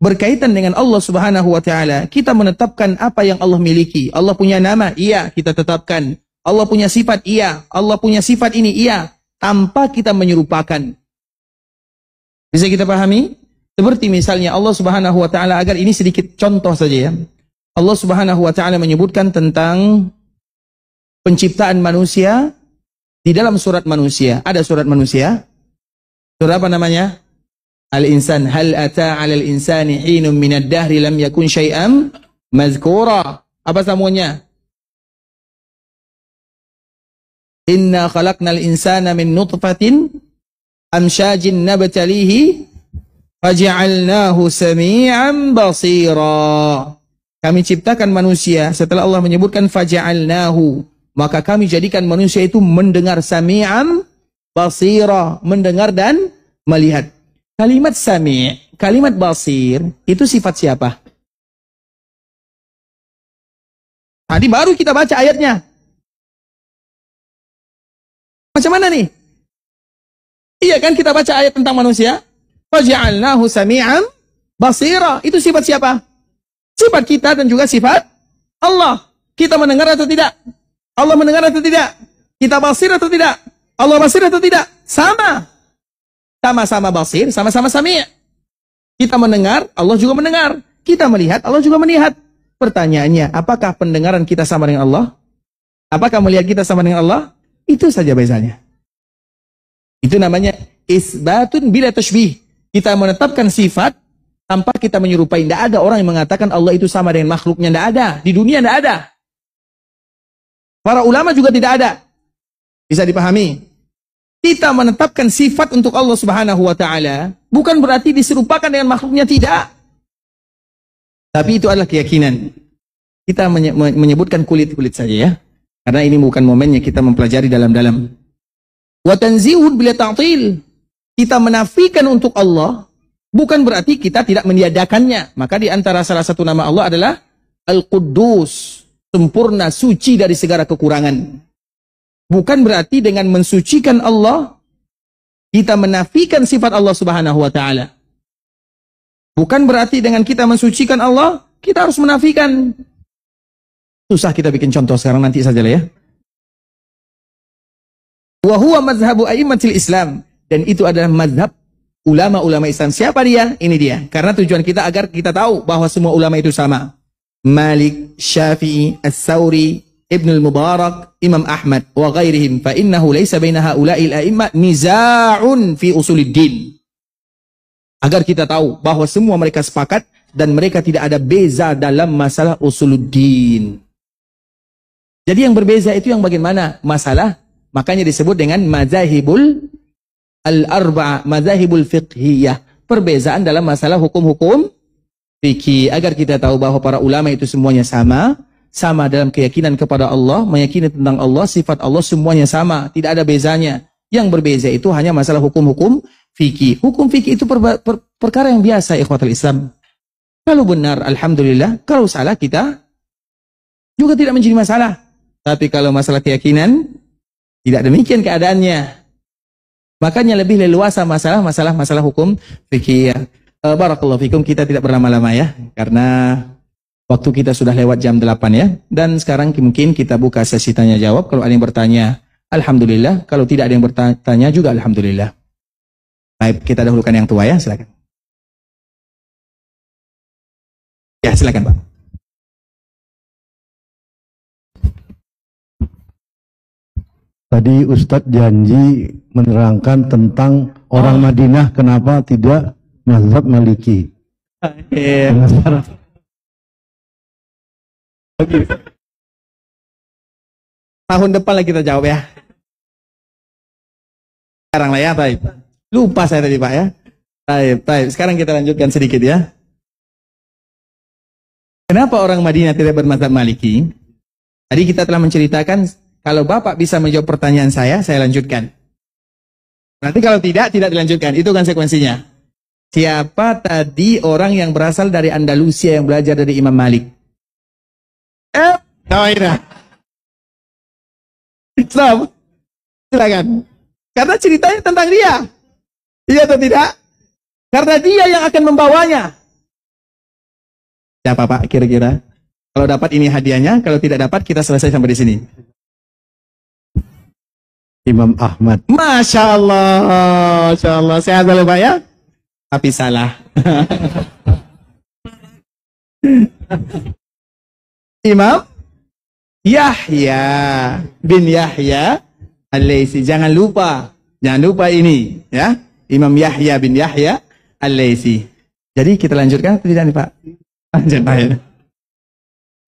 Berkaitan dengan Allah Subhanahu wa taala, kita menetapkan apa yang Allah miliki. Allah punya nama, iya, kita tetapkan. Allah punya sifat, iya. Allah punya sifat ini, iya, tanpa kita menyerupakan. Bisa kita pahami? Seperti misalnya Allah Subhanahu wa taala, agar ini sedikit contoh saja ya. Allah Subhanahu wa taala menyebutkan tentang penciptaan manusia di dalam surat manusia. Ada surat manusia. Surat apa namanya? Al-insan, hal ata 'alal insani hinum minad dahri lam yakun syai'an mazkura. Apa sambungannya? Inna khalaqnal insana min nutfatin amsyajin nabtalihi faj'alnahu sami'an basira. Kami ciptakan manusia, setelah Allah menyebutkan faj'alnahu, maka kami jadikan manusia itu mendengar, sami'an basira, mendengar dan melihat. Kalimat sami', kalimat basir, itu sifat siapa? Tadi baru kita baca ayatnya. Macam mana nih? Iya kan kita baca ayat tentang manusia? Faja'alnahu sami'an basira. Itu sifat siapa? Sifat kita dan juga sifat Allah. Kita mendengar atau tidak? Allah mendengar atau tidak? Kita basir atau tidak? Allah basir atau tidak? Sama. Sama-sama basir, sama-sama sami'. Kita mendengar, Allah juga mendengar. Kita melihat, Allah juga melihat. Pertanyaannya, apakah pendengaran kita sama dengan Allah? Apakah melihat kita sama dengan Allah? Itu saja bezanya. Itu namanya isbatun bila tashbih. Kita menetapkan sifat tanpa kita menyerupai. Tidak ada orang yang mengatakan Allah itu sama dengan makhluknya. Tidak ada. Di dunia tidak ada. Para ulama juga tidak ada. Bisa dipahami? Kita menetapkan sifat untuk Allah Subhanahu wa taala bukan berarti diserupakan dengan makhluknya, tidak. Tapi itu adalah keyakinan. Kita menyebutkan kulit-kulit saja ya. Karena ini bukan momennya kita mempelajari dalam-dalam. Wa tanzihun bila ta'til. Kita menafikan untuk Allah bukan berarti kita tidak meniadakannya. Maka di antara salah satu nama Allah adalah Al-Quddus, sempurna, suci dari segala kekurangan. Bukan berarti dengan mensucikan Allah kita menafikan sifat Allah Subhanahu wa taala. Bukan berarti dengan kita mensucikan Allah kita harus menafikan. Susah kita bikin contoh sekarang, nanti saja lah ya. Wa huwa mazhabu a'immatil Islam, dan itu adalah mazhab ulama-ulama Islam. Siapa dia? Ini dia. Karena tujuan kita agar kita tahu bahwa semua ulama itu sama. Malik, Syafi'i, As-Sawri, Ibnul Mubarak, Imam Ahmad, wa ghairihim. Fa innahu laysa baina haula'il a'imma niza'un fi usuluddin. Agar kita tahu bahwa semua mereka sepakat dan mereka tidak ada beza dalam masalah usuluddin. Jadi yang berbeza itu yang bagaimana? Masalah, makanya disebut dengan mazahibul al-arba'a, mazahibul fiqhiyah. Perbezaan dalam masalah hukum-hukum fikih. Agar kita tahu bahwa para ulama itu semuanya sama. Sama dalam keyakinan kepada Allah, meyakini tentang Allah, sifat Allah semuanya sama. Tidak ada bezanya. Yang berbeza itu hanya masalah hukum-hukum fikih. Hukum fikih itu perkara yang biasa, ikhwatul Islam. Kalau benar, alhamdulillah. Kalau salah, kita juga tidak menjadi masalah. Tapi kalau masalah keyakinan, tidak demikian keadaannya. Makanya lebih leluasa masalah hukum fikih. Barakallahu fikum, kita tidak berlama-lama ya. Karena waktu kita sudah lewat jam 8 ya. Dan sekarang mungkin kita buka sesi tanya jawab. Kalau ada yang bertanya, alhamdulillah. Kalau tidak ada yang bertanya juga, alhamdulillah. Baik, kita dahulukan yang tua ya, silakan. Ya, silakan Pak. Tadi Ustadz janji menerangkan tentang orang Madinah kenapa tidak mazhab Maliki. Tahun depan lah kita jawab ya. Sekarang lah ya, baik. Lupa saya tadi Pak ya. Baik. Sekarang kita lanjutkan sedikit ya. Kenapa orang Madinah tidak bermazhab Maliki? Tadi kita telah menceritakan, kalau Bapak bisa menjawab pertanyaan saya lanjutkan. Nanti kalau tidak dilanjutkan. Itu konsekuensinya. Siapa tadi orang yang berasal dari Andalusia yang belajar dari Imam Malik? Stop. Silakan. Karena ceritanya tentang dia. Iya atau tidak? Karena dia yang akan membawanya. Siapa Pak kira-kira? Kalau dapat ini hadiahnya, kalau tidak dapat kita selesai sampai di sini. Imam Ahmad. Masya Allah. Sehat dulu Pak ya? Tapi salah. Imam Yahya bin Yahya Al-Laitsi. Jangan lupa ini ya. Imam Yahya bin Yahya Al-Laitsi. Jadi kita lanjutkan atau tidak nih Pak? Lanjut Pak ya.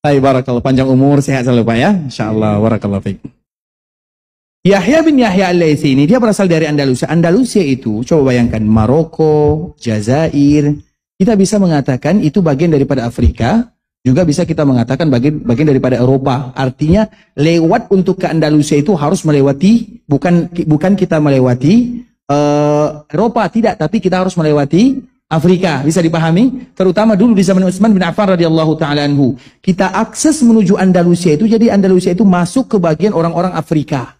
Baik, barakallah, panjang umur, sehat selalu Pak ya. Insyaallah, barakallahu fiik. Yahya bin Yahya Al-Laitsi ini dia berasal dari Andalusia. Andalusia itu coba bayangkan Maroko, Jazair. Kita bisa mengatakan itu bagian daripada Afrika. Juga bisa kita mengatakan bagian daripada Eropa. Artinya lewat untuk ke Andalusia itu harus melewati, bukan kita melewati Eropa, tidak, tapi kita harus melewati Afrika. Bisa dipahami? Terutama dulu di zaman Utsman bin Affan radhiyallahu taala anhu. Kita akses menuju Andalusia itu, jadi Andalusia itu masuk ke bagian orang-orang Afrika.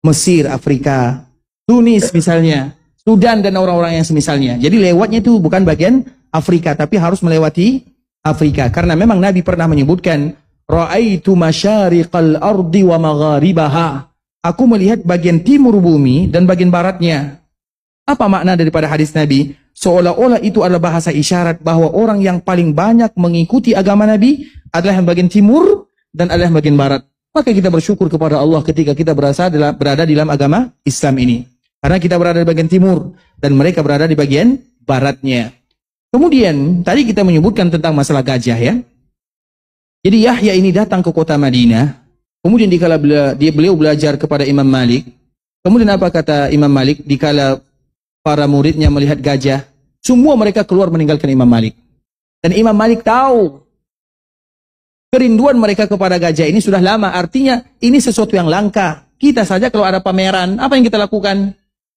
Mesir, Afrika, Tunis misalnya, Sudan dan orang-orang yang semisalnya. Jadi lewatnya itu bukan bagian Afrika, tapi harus melewati Afrika. Karena memang Nabi pernah menyebutkan, Ra'aitu masyariqal ardi wa magharibaha. Aku melihat bagian timur bumi dan bagian baratnya. Apa makna daripada hadis Nabi? Seolah-olah itu adalah bahasa isyarat bahwa orang yang paling banyak mengikuti agama Nabi adalah yang bagian timur dan adalah yang bagian barat. Maka kita bersyukur kepada Allah ketika kita berada di dalam agama Islam ini. Karena kita berada di bagian timur dan mereka berada di bagian baratnya. Kemudian tadi kita menyebutkan tentang masalah gajah ya. Jadi Yahya ini datang ke kota Madinah. Kemudian dikala beliau belajar kepada Imam Malik. Kemudian apa kata Imam Malik? Dikala para muridnya melihat gajah, semua mereka keluar meninggalkan Imam Malik. Dan Imam Malik tahu kerinduan mereka kepada gajah ini sudah lama. Artinya ini sesuatu yang langka. Kita saja kalau ada pameran, apa yang kita lakukan?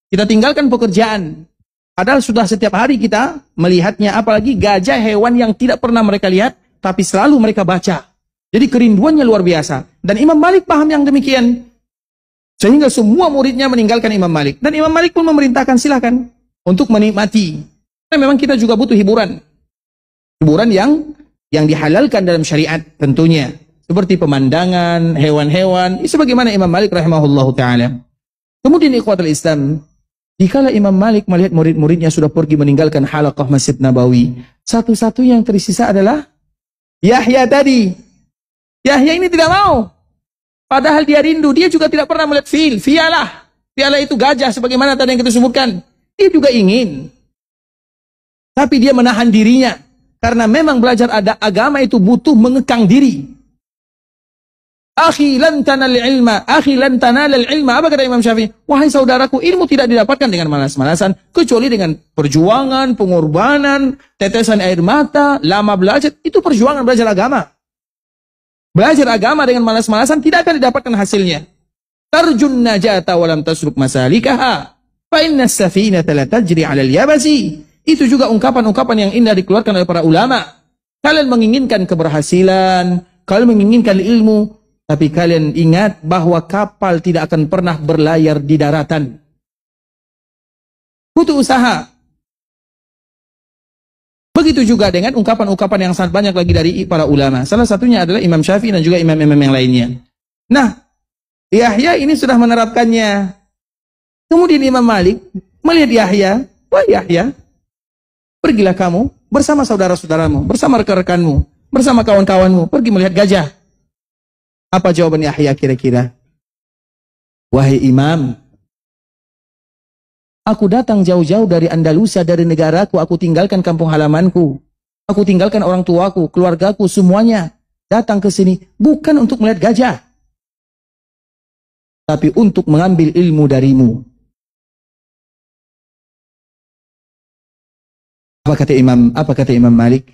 Kita tinggalkan pekerjaan. Padahal sudah setiap hari kita melihatnya, apalagi gajah, hewan yang tidak pernah mereka lihat, tapi selalu mereka baca. Jadi kerinduannya luar biasa. Dan Imam Malik paham yang demikian. Sehingga semua muridnya meninggalkan Imam Malik. Dan Imam Malik pun memerintahkan silakan untuk menikmati. Karena memang kita juga butuh hiburan. Hiburan yang dihalalkan dalam syariat tentunya. Seperti pemandangan, hewan-hewan. Sebagaimana Imam Malik rahimahullahu ta'ala. Kemudian ikhwatul Islam, Dikala Imam Malik melihat murid-muridnya sudah pergi meninggalkan halaqah Masjid Nabawi, satu-satunya yang tersisa adalah Yahya tadi. Yahya ini tidak mau. Padahal dia rindu, dia juga tidak pernah melihat fialah. Fialah itu gajah sebagaimana tadi yang kita sebutkan. Dia juga ingin. Tapi dia menahan dirinya. Karena memang belajar agama itu butuh mengekang diri. Akhi lan tanal ilma, akhi lan tanal ilma. Apa kata Imam Syafi'i? Wahai saudaraku, ilmu tidak didapatkan dengan malas-malasan, kecuali dengan perjuangan, pengorbanan, tetesan air mata, lama belajar. Itu perjuangan belajar agama. Belajar agama dengan malas-malasan tidak akan didapatkan hasilnya. Tarjun najata walam tasruk masalikaha, fa inna as-safinata la tajri 'ala al-yabasi. Itu juga ungkapan-ungkapan yang indah dikeluarkan oleh para ulama. Kalian menginginkan keberhasilan, kalian menginginkan ilmu, tapi kalian ingat bahwa kapal tidak akan pernah berlayar di daratan. Butuh usaha. Begitu juga dengan ungkapan-ungkapan yang sangat banyak lagi dari para ulama. Salah satunya adalah Imam Syafi'i dan juga imam-imam yang lainnya. Nah, Yahya ini sudah menerapkannya. Kemudian Imam Malik melihat Yahya, wah Yahya, pergilah kamu bersama saudara-saudaramu, bersama rekan-rekanmu, bersama kawan-kawanmu, pergi melihat gajah. Apa jawaban Yahya kira-kira? Wahai Imam, aku datang jauh-jauh dari Andalusia, dari negaraku, aku tinggalkan kampung halamanku, aku tinggalkan orang tuaku, keluargaku, semuanya. Datang ke sini bukan untuk melihat gajah, tapi untuk mengambil ilmu darimu. Apa kata Imam Malik?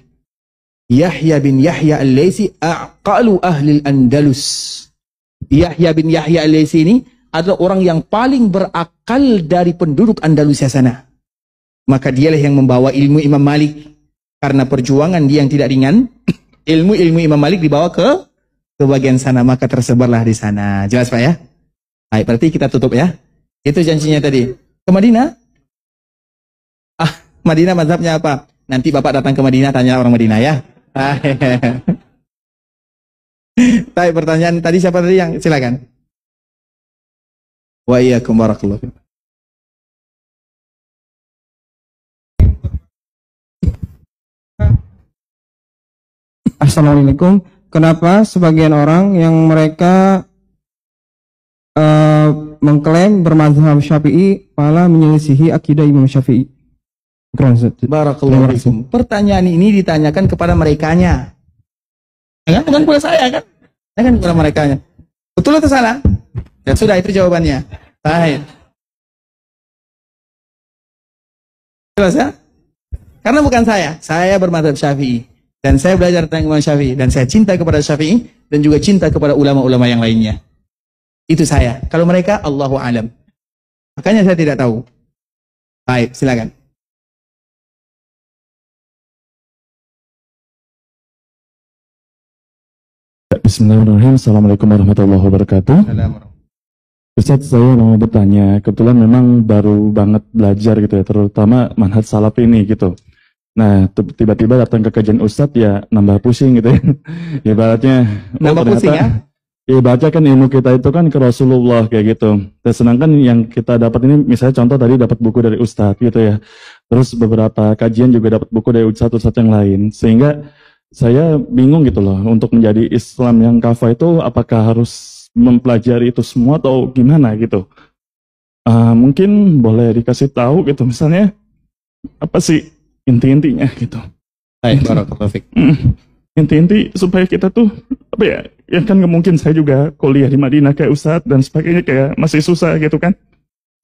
Yahya bin Yahya al-Laitsi aqalu ahli al-Andalus. Yahya bin Yahya al-Laitsi ini adalah orang yang paling berakal dari penduduk Andalusia sana. Maka dialah yang membawa ilmu Imam Malik. Karena perjuangan dia yang tidak ringan, ilmu-ilmu Imam Malik dibawa ke bagian sana, maka tersebarlah di sana. Jelas Pak ya? Baik, berarti kita tutup ya. Itu janjinya tadi. Ke Madinah? Madinah mazhabnya apa? Nanti Bapak datang ke Madinah, tanya orang Madinah ya. Baik, pertanyaan tadi siapa tadi yang silakan. Wa iyyakum barakallahu fikum. Assalamualaikum. Kenapa sebagian orang yang mereka mengklaim bermadzhab Syafi'i malah menyelisihi akidah Imam Syafi'i? Barakallahu fikum. Pertanyaan ini ditanyakan kepada merekanya. Ya kan? Bukan kepada saya kan? Ya kan kepada merekanya. Betul atau salah? Ya sudah, itu jawabannya. Baik. Jelas ya? Karena bukan saya bermadzhab Syafi'i. Dan saya belajar tentang Imam Syafi'i. Dan saya cinta kepada Syafi'i. Dan juga cinta kepada ulama-ulama yang lainnya. Itu saya. Kalau mereka, Allahu a'lam. Makanya saya tidak tahu. Baik, silakan. Bismillahirrahmanirrahim. Assalamualaikum warahmatullahi wabarakatuh. Ustaz, saya mau bertanya. Kebetulan memang baru banget belajar gitu ya, terutama manhaj salaf ini gitu. Nah, tiba-tiba datang ke kajian Ustaz ya nambah pusing gitu ya. Ibaratnya nambah pusing ya? Ibaratnya kan ilmu kita itu kan ke Rasulullah kayak gitu. Dan sedangkan yang kita dapat ini, misalnya contoh tadi dapat buku dari Ustaz gitu ya. Terus beberapa kajian juga dapat buku dari Ustaz-Ustaz yang lain. Sehingga saya bingung gitu loh, untuk menjadi Islam yang kafah itu apakah harus mempelajari itu semua atau gimana gitu. Mungkin boleh dikasih tahu gitu, misalnya apa sih inti-intinya gitu. Baik, barakallahu fiik. Inti-inti supaya kita tuh apa ya kan nggak mungkin saya juga kuliah di Madinah kayak Ustadz dan sebagainya, kayak masih susah gitu kan.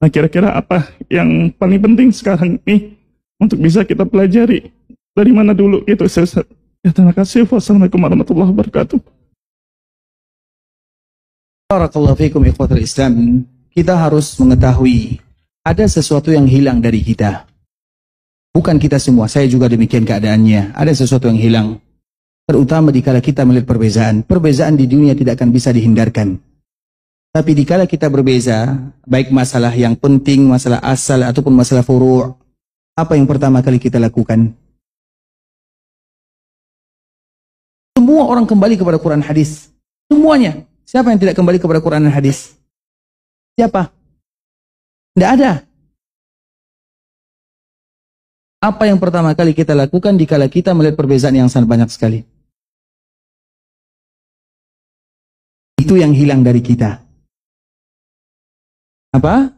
Nah, kira-kira apa yang paling penting sekarang nih untuk bisa kita pelajari, dari mana dulu gitu Ustaz? Ya, terima kasih. Wassalamualaikum warahmatullahi wabarakatuh. Barakallahu fikum ikhwatul Islam. Kita harus mengetahui ada sesuatu yang hilang dari kita. Bukan kita semua, saya juga demikian keadaannya. Ada sesuatu yang hilang. Terutama dikala kita melihat perbezaan. Perbezaan di dunia tidak akan bisa dihindarkan. Tapi dikala kita berbeza, baik masalah yang penting, masalah asal ataupun masalah furu', apa yang pertama kali kita lakukan? Semua orang kembali kepada Quran hadis. Semuanya. Siapa yang tidak kembali kepada Quran dan hadis? Siapa? Tidak ada. Apa yang pertama kali kita lakukan dikala kita melihat perbezaan yang sangat banyak sekali? Itu yang hilang dari kita. Apa?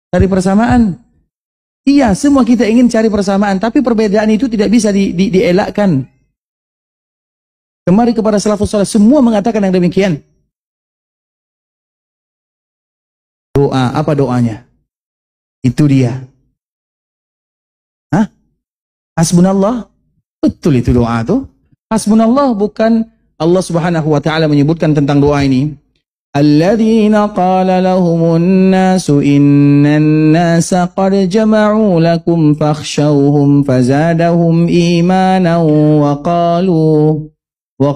Cari persamaan. Iya, semua kita ingin cari persamaan, tapi perbedaan itu tidak bisa dielakkan. Kemari kepada salafus saleh, semua mengatakan yang demikian. Doa, apa doanya? Itu dia. Hah? Hasbunallah? Betul itu doa tuh. Hasbunallah, bukan Allah Subhanahu wa taala menyebutkan tentang doa ini. Alladzina qala lahumun nasu innan nasa qad jama'u lakum fakhshawhum fazadahum imanan wa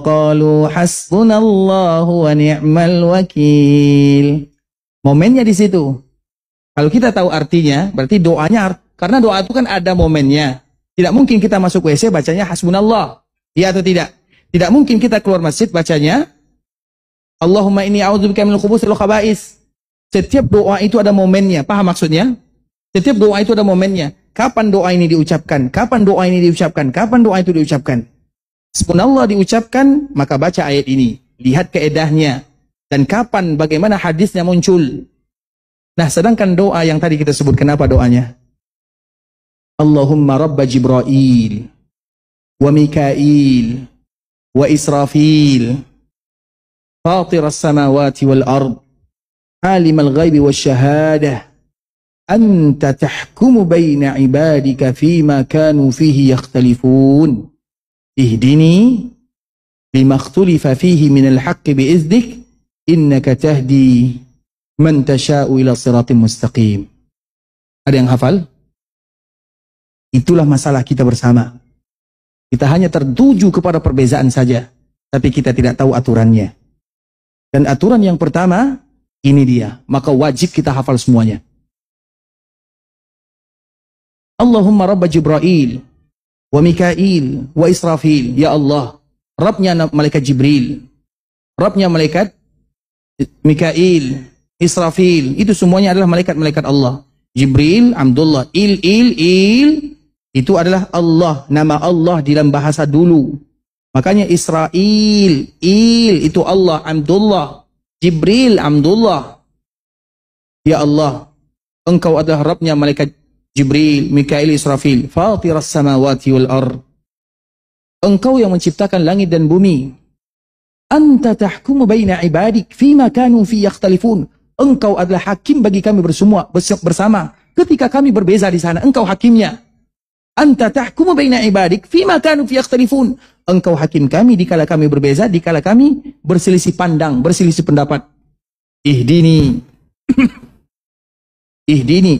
qalu hasbunallahu wa ni'mal wakil. Momennya di situ. Kalau kita tahu artinya, berarti doanya, karena doa itu kan ada momennya. Tidak mungkin kita masuk WC bacanya hasbunallah. Iya atau tidak? Tidak mungkin kita keluar masjid bacanya Allahumma inni a'udzubika minal khubuthi wal khaba'is. Setiap doa itu ada momennya. Paham maksudnya? Setiap doa itu ada momennya. Kapan doa ini diucapkan? Kapan doa ini diucapkan? Kapan doa itu diucapkan? Hasbunallah diucapkan, maka baca ayat ini. Lihat keedahnya. Dan kapan, bagaimana hadisnya muncul. Nah, sedangkan doa yang tadi kita sebutkan, apa doanya? Allahumma rabba Jibril wa Mikail wa Israfil fatir as-samawati wal ard alim al-ghaibi wash-shahadah anta tahkumu baina ibadika fima kanu fihi yakhtalifun ihdini lima ikhtalifa fihi min al-haqqi bi'iznik innaka tahdi man tasha'u ila siratim mustaqim. Ada yang hafal? Itulah masalah kita bersama. Kita hanya tertuju kepada perbezaan saja, tapi kita tidak tahu aturannya. Dan aturan yang pertama, ini dia. Maka wajib kita hafal semuanya. Allahumma rabba Jibril, wa Mikail, wa Israfil. Ya Allah, Rabbnya malaikat Jibril, Rabbnya malaikat Mikail, Israfil. Itu semuanya adalah malaikat-malaikat Allah. Jibril, Abdullah, Il, itu adalah Allah, nama Allah di dalam bahasa dulu. Makanya Israel, itu Allah, Abdullah, Jibril, Abdullah. Ya Allah, Engkau adalah Rabbnya malaikat Jibril, Mikail, Israfil. Fatiras samawati wal ard. Engkau yang menciptakan langit dan bumi. Anta tahkumu baina ibadik fima kanu fi yakhtalifun. Engkau adalah hakim bagi kami bersama. Ketika kami berbeza di sana, Engkau hakimnya. Anta tahkumu baina ibadik fima kanu fi yakhtalifun. Engkau hakim kami dikala kami berbeza, dikala kami berselisih pandang, berselisih pendapat. Ihdini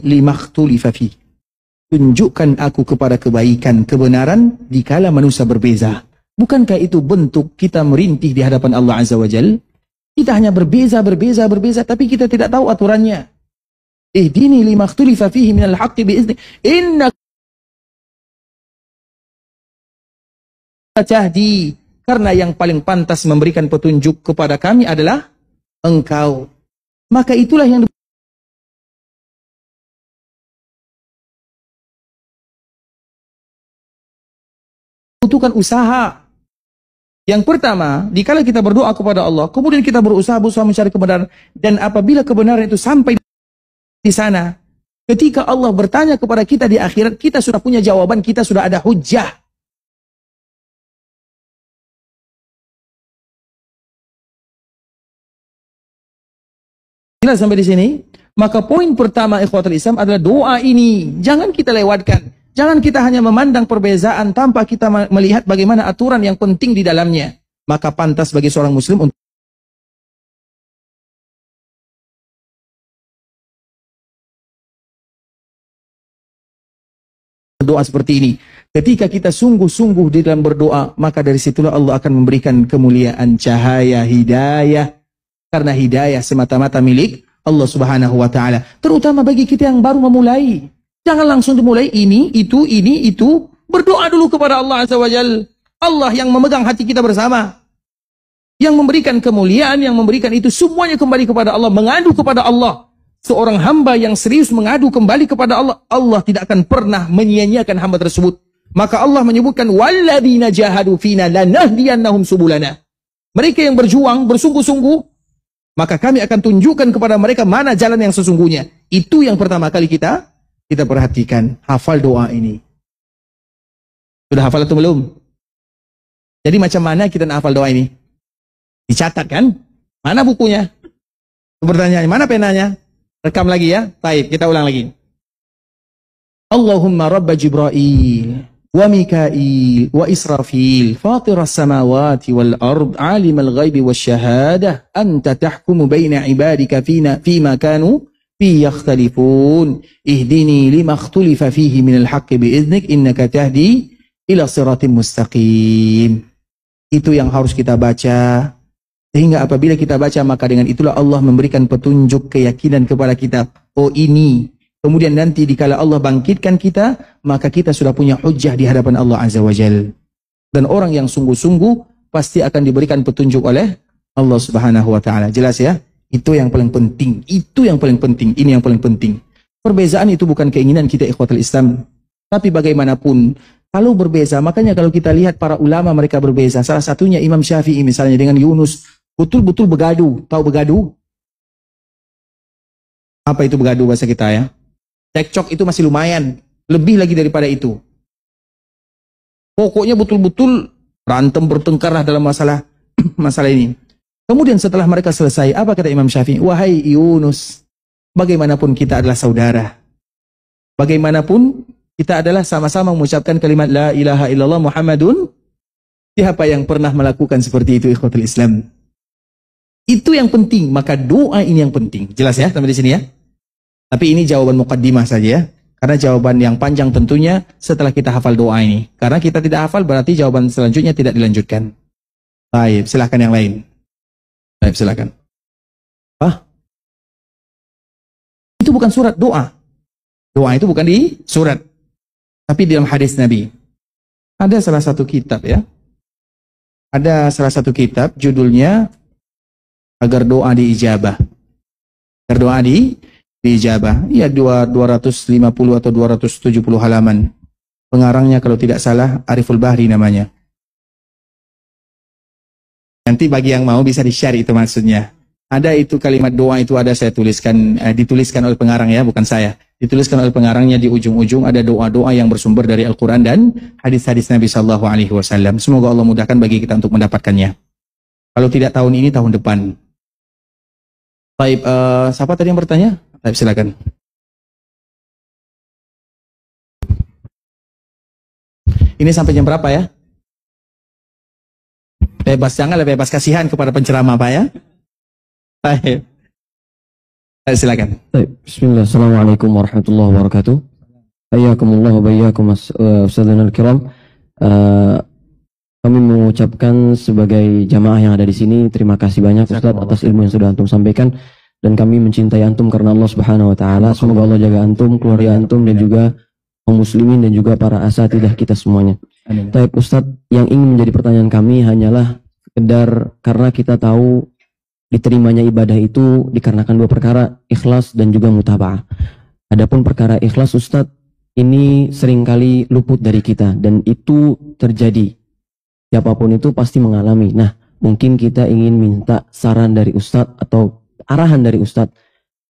limakhtulifa fi. Tunjukkan aku kepada kebaikan, kebenaran dikala manusia berbeza. Bukankah itu bentuk kita merintih di hadapan Allah Azza wa Jalla? Kita hanya berbeza, tapi kita tidak tahu aturannya. Ihdini limakhtulifa fihi minal haqqi bi'izni. Innaka tahdi. Karena yang paling pantas memberikan petunjuk kepada kami adalah Engkau. Maka itulah yang dibutuhkan usaha. Yang pertama, dikala kita berdoa kepada Allah, kemudian kita berusaha mencari kebenaran, dan apabila kebenaran itu sampai di sana, ketika Allah bertanya kepada kita di akhirat, kita sudah punya jawaban, kita sudah ada hujjah. Jelas sampai di sini? Maka poin pertama ikhwatul Islam adalah doa ini. Jangan kita lewatkan. Jangan kita hanya memandang perbezaan tanpa kita melihat bagaimana aturan yang penting di dalamnya. Maka pantas bagi seorang muslim untuk berdoa seperti ini. Ketika kita sungguh-sungguh di dalam berdoa, maka dari situlah Allah akan memberikan kemuliaan, cahaya, hidayah. Karena hidayah semata-mata milik Allah Subhanahu wa taala. Terutama bagi kita yang baru memulai. Jangan langsung dimulai ini, itu. Berdoa dulu kepada Allah Azza wa Jalla. Allah yang memegang hati kita bersama. Yang memberikan kemuliaan, yang memberikan itu semuanya kembali kepada Allah. Mengadu kepada Allah. seorang hamba yang serius mengadu kembali kepada Allah, Allah tidak akan pernah menyia-nyiakan hamba tersebut. Maka Allah menyebutkan walladzina jahadu fina lanahdiyannahum subulana. Mereka yang berjuang bersungguh-sungguh, maka kami akan tunjukkan kepada mereka mana jalan yang sesungguhnya. Itu yang pertama kali kita perhatikan. Hafal doa ini. Sudah hafal atau belum? Jadi macam mana kita nak hafal doa ini? Dicatat kan? Mana bukunya? Pertanyaannya, mana penanya? Rekam lagi ya. Baik, kita ulang lagi. Allahumma rabba Jibril wa Mikail wa Israfil fatiras samawati wal ard alimal ghaibi wasyahadah anta tahkumu baina ibadika fima kanu fi yakhtalifun ihdini lima ikhtulifa fihi minal haqqi biiznik innaka tahdi ila siratim mustaqim. Itu yang harus kita baca. Sehingga apabila kita baca, maka dengan itulah Allah memberikan petunjuk keyakinan kepada kita. Oh ini. Kemudian nanti dikala Allah bangkitkan kita, maka kita sudah punya hujjah di hadapan Allah Azza wa Jal. Dan orang yang sungguh-sungguh pasti akan diberikan petunjuk oleh Allah Subhanahu wa Ta'ala. Jelas ya? Itu yang paling penting. Itu yang paling penting. Ini yang paling penting. Perbezaan itu bukan keinginan kita ikhwatul Islam. Tapi bagaimanapun, kalau berbeza, makanya kalau kita lihat para ulama mereka berbeza. Salah satunya Imam Syafi'i misalnya dengan Yunus. Betul-betul begadu. Tahu begadu? Apa itu begadu bahasa kita ya? Cekcok itu masih lumayan. Lebih lagi daripada itu. Pokoknya betul-betul berantem bertengkarlah dalam masalah ini. Kemudian setelah mereka selesai, apa kata Imam Syafi'i? Wahai Yunus, bagaimanapun kita adalah saudara. Bagaimanapun kita adalah sama-sama mengucapkan kalimat La ilaha illallah Muhammadun. Siapa yang pernah melakukan seperti itu ikhwatul Islam? Itu yang penting, maka doa ini yang penting. Jelas ya sampai di sini ya? Tapi ini jawaban muqaddimah saja ya. Karena jawaban yang panjang tentunya setelah kita hafal doa ini. Karena kita tidak hafal berarti jawaban selanjutnya tidak dilanjutkan. Baik, silahkan yang lain. Baik, silahkan. Itu bukan surat doa. Doa itu bukan di surat. Tapi di dalam hadis Nabi. Ada salah satu kitab ya. Ada salah satu kitab judulnya Agar doa diijabah. Agar doa diijabah. Ya 250 atau 270 halaman. Pengarangnya kalau tidak salah Ariful Bahri namanya. Nanti bagi yang mau bisa di-share itu maksudnya. Ada itu kalimat doa itu ada saya tuliskan, dituliskan oleh pengarang ya, bukan saya. Dituliskan oleh pengarangnya di ujung-ujung ada doa-doa yang bersumber dari Al-Quran dan hadis-hadis Nabi SAW. Semoga Allah mudahkan bagi kita untuk mendapatkannya. Kalau tidak tahun ini, tahun depan. Baik, siapa tadi yang bertanya? Baik, silakan. Ini sampai jam berapa ya? Bebas, janganlah bebas kasihan kepada penceramah Pak ya. Baik. Silakan. Bismillah, Assalamualaikum warahmatullahi wabarakatuh. Hayyakumullah wa bayyakum ustadzana al-kiram. Kami mengucapkan sebagai jamaah yang ada di sini terima kasih banyak Ustaz atas ilmu yang sudah antum sampaikan dan kami mencintai antum karena Allah Subhanahu wa taala. Semoga Allah jaga antum, keluarga antum dan juga kaum muslimin dan juga para asatidzah kita semuanya. Baik Ustaz, yang ingin menjadi pertanyaan kami hanyalah sekedar karena kita tahu diterimanya ibadah itu dikarenakan dua perkara, ikhlas dan juga mutaba'ah. Adapun perkara ikhlas Ustaz ini seringkali luput dari kita dan itu terjadi. Siapapun itu pasti mengalami. Nah, mungkin kita ingin minta saran dari Ustadz atau arahan dari Ustadz.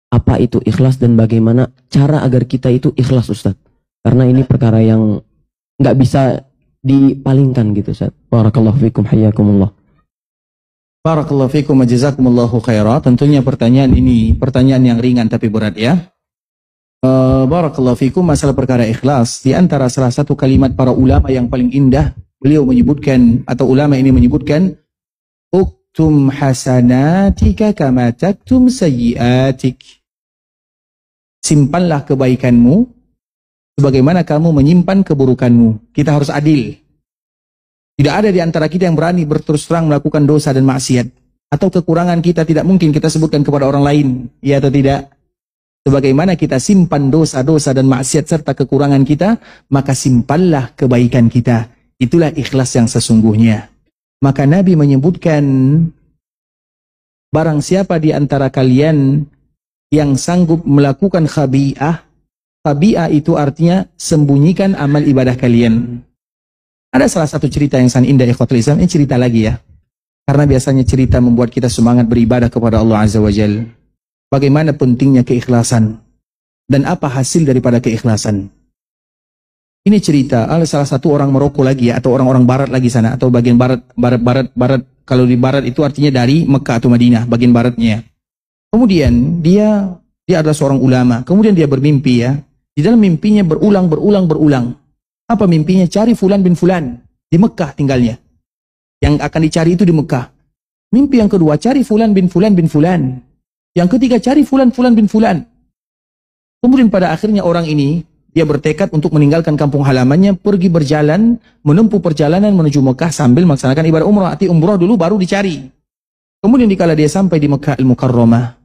Apa itu ikhlas dan bagaimana cara agar kita itu ikhlas Ustadz. Karena ini perkara yang nggak bisa dipalingkan gitu Ustadz. Barakallahu fikum, hayyakumullah. Barakallahu fikum, jazakumullahu khairah. Tentunya pertanyaan ini pertanyaan yang ringan tapi berat ya. Barakallahu fikum, masalah perkara ikhlas. Di antara salah satu kalimat para ulama yang paling indah. Beliau menyebutkan, atau ulama ini menyebutkan, Uktum hasanatika kama taktum sayyiatik. Simpanlah kebaikanmu, sebagaimana kamu menyimpan keburukanmu. Kita harus adil. Tidak ada di antara kita yang berani berterus terang melakukan dosa dan maksiat. Atau kekurangan kita tidak mungkin kita sebutkan kepada orang lain. Ya atau tidak? Sebagaimana kita simpan dosa-dosa dan maksiat serta kekurangan kita, maka simpanlah kebaikan kita. Itulah ikhlas yang sesungguhnya. Maka Nabi menyebutkan, barang siapa di antara kalian yang sanggup melakukan khabi'ah. Khabi'ah itu artinya sembunyikan amal ibadah kalian. Ada salah satu cerita yang sangat indah ikhwatul Islam. Ini cerita lagi ya. Karena biasanya cerita membuat kita semangat beribadah kepada Allah Azza wa Jalla. Bagaimana pentingnya keikhlasan dan apa hasil daripada keikhlasan. Ini cerita salah satu orang Maroko lagi ya, atau orang-orang barat lagi sana, atau bagian barat. Kalau di barat itu artinya dari Mekah atau Madinah, bagian baratnya. Kemudian dia adalah seorang ulama. Kemudian dia bermimpi ya. Di dalam mimpinya berulang. Apa mimpinya? Cari fulan bin fulan. Di Mekah tinggalnya. Yang akan dicari itu di Mekah. Mimpi yang kedua, cari fulan bin fulan bin fulan. Yang ketiga, cari fulan bin fulan. Kemudian pada akhirnya orang ini, dia bertekad untuk meninggalkan kampung halamannya, pergi berjalan, menempuh perjalanan menuju Mekah sambil melaksanakan ibadah umrah. Arti umrah dulu baru dicari. Kemudian dikala dia sampai di Mekah Al-Mukarramah,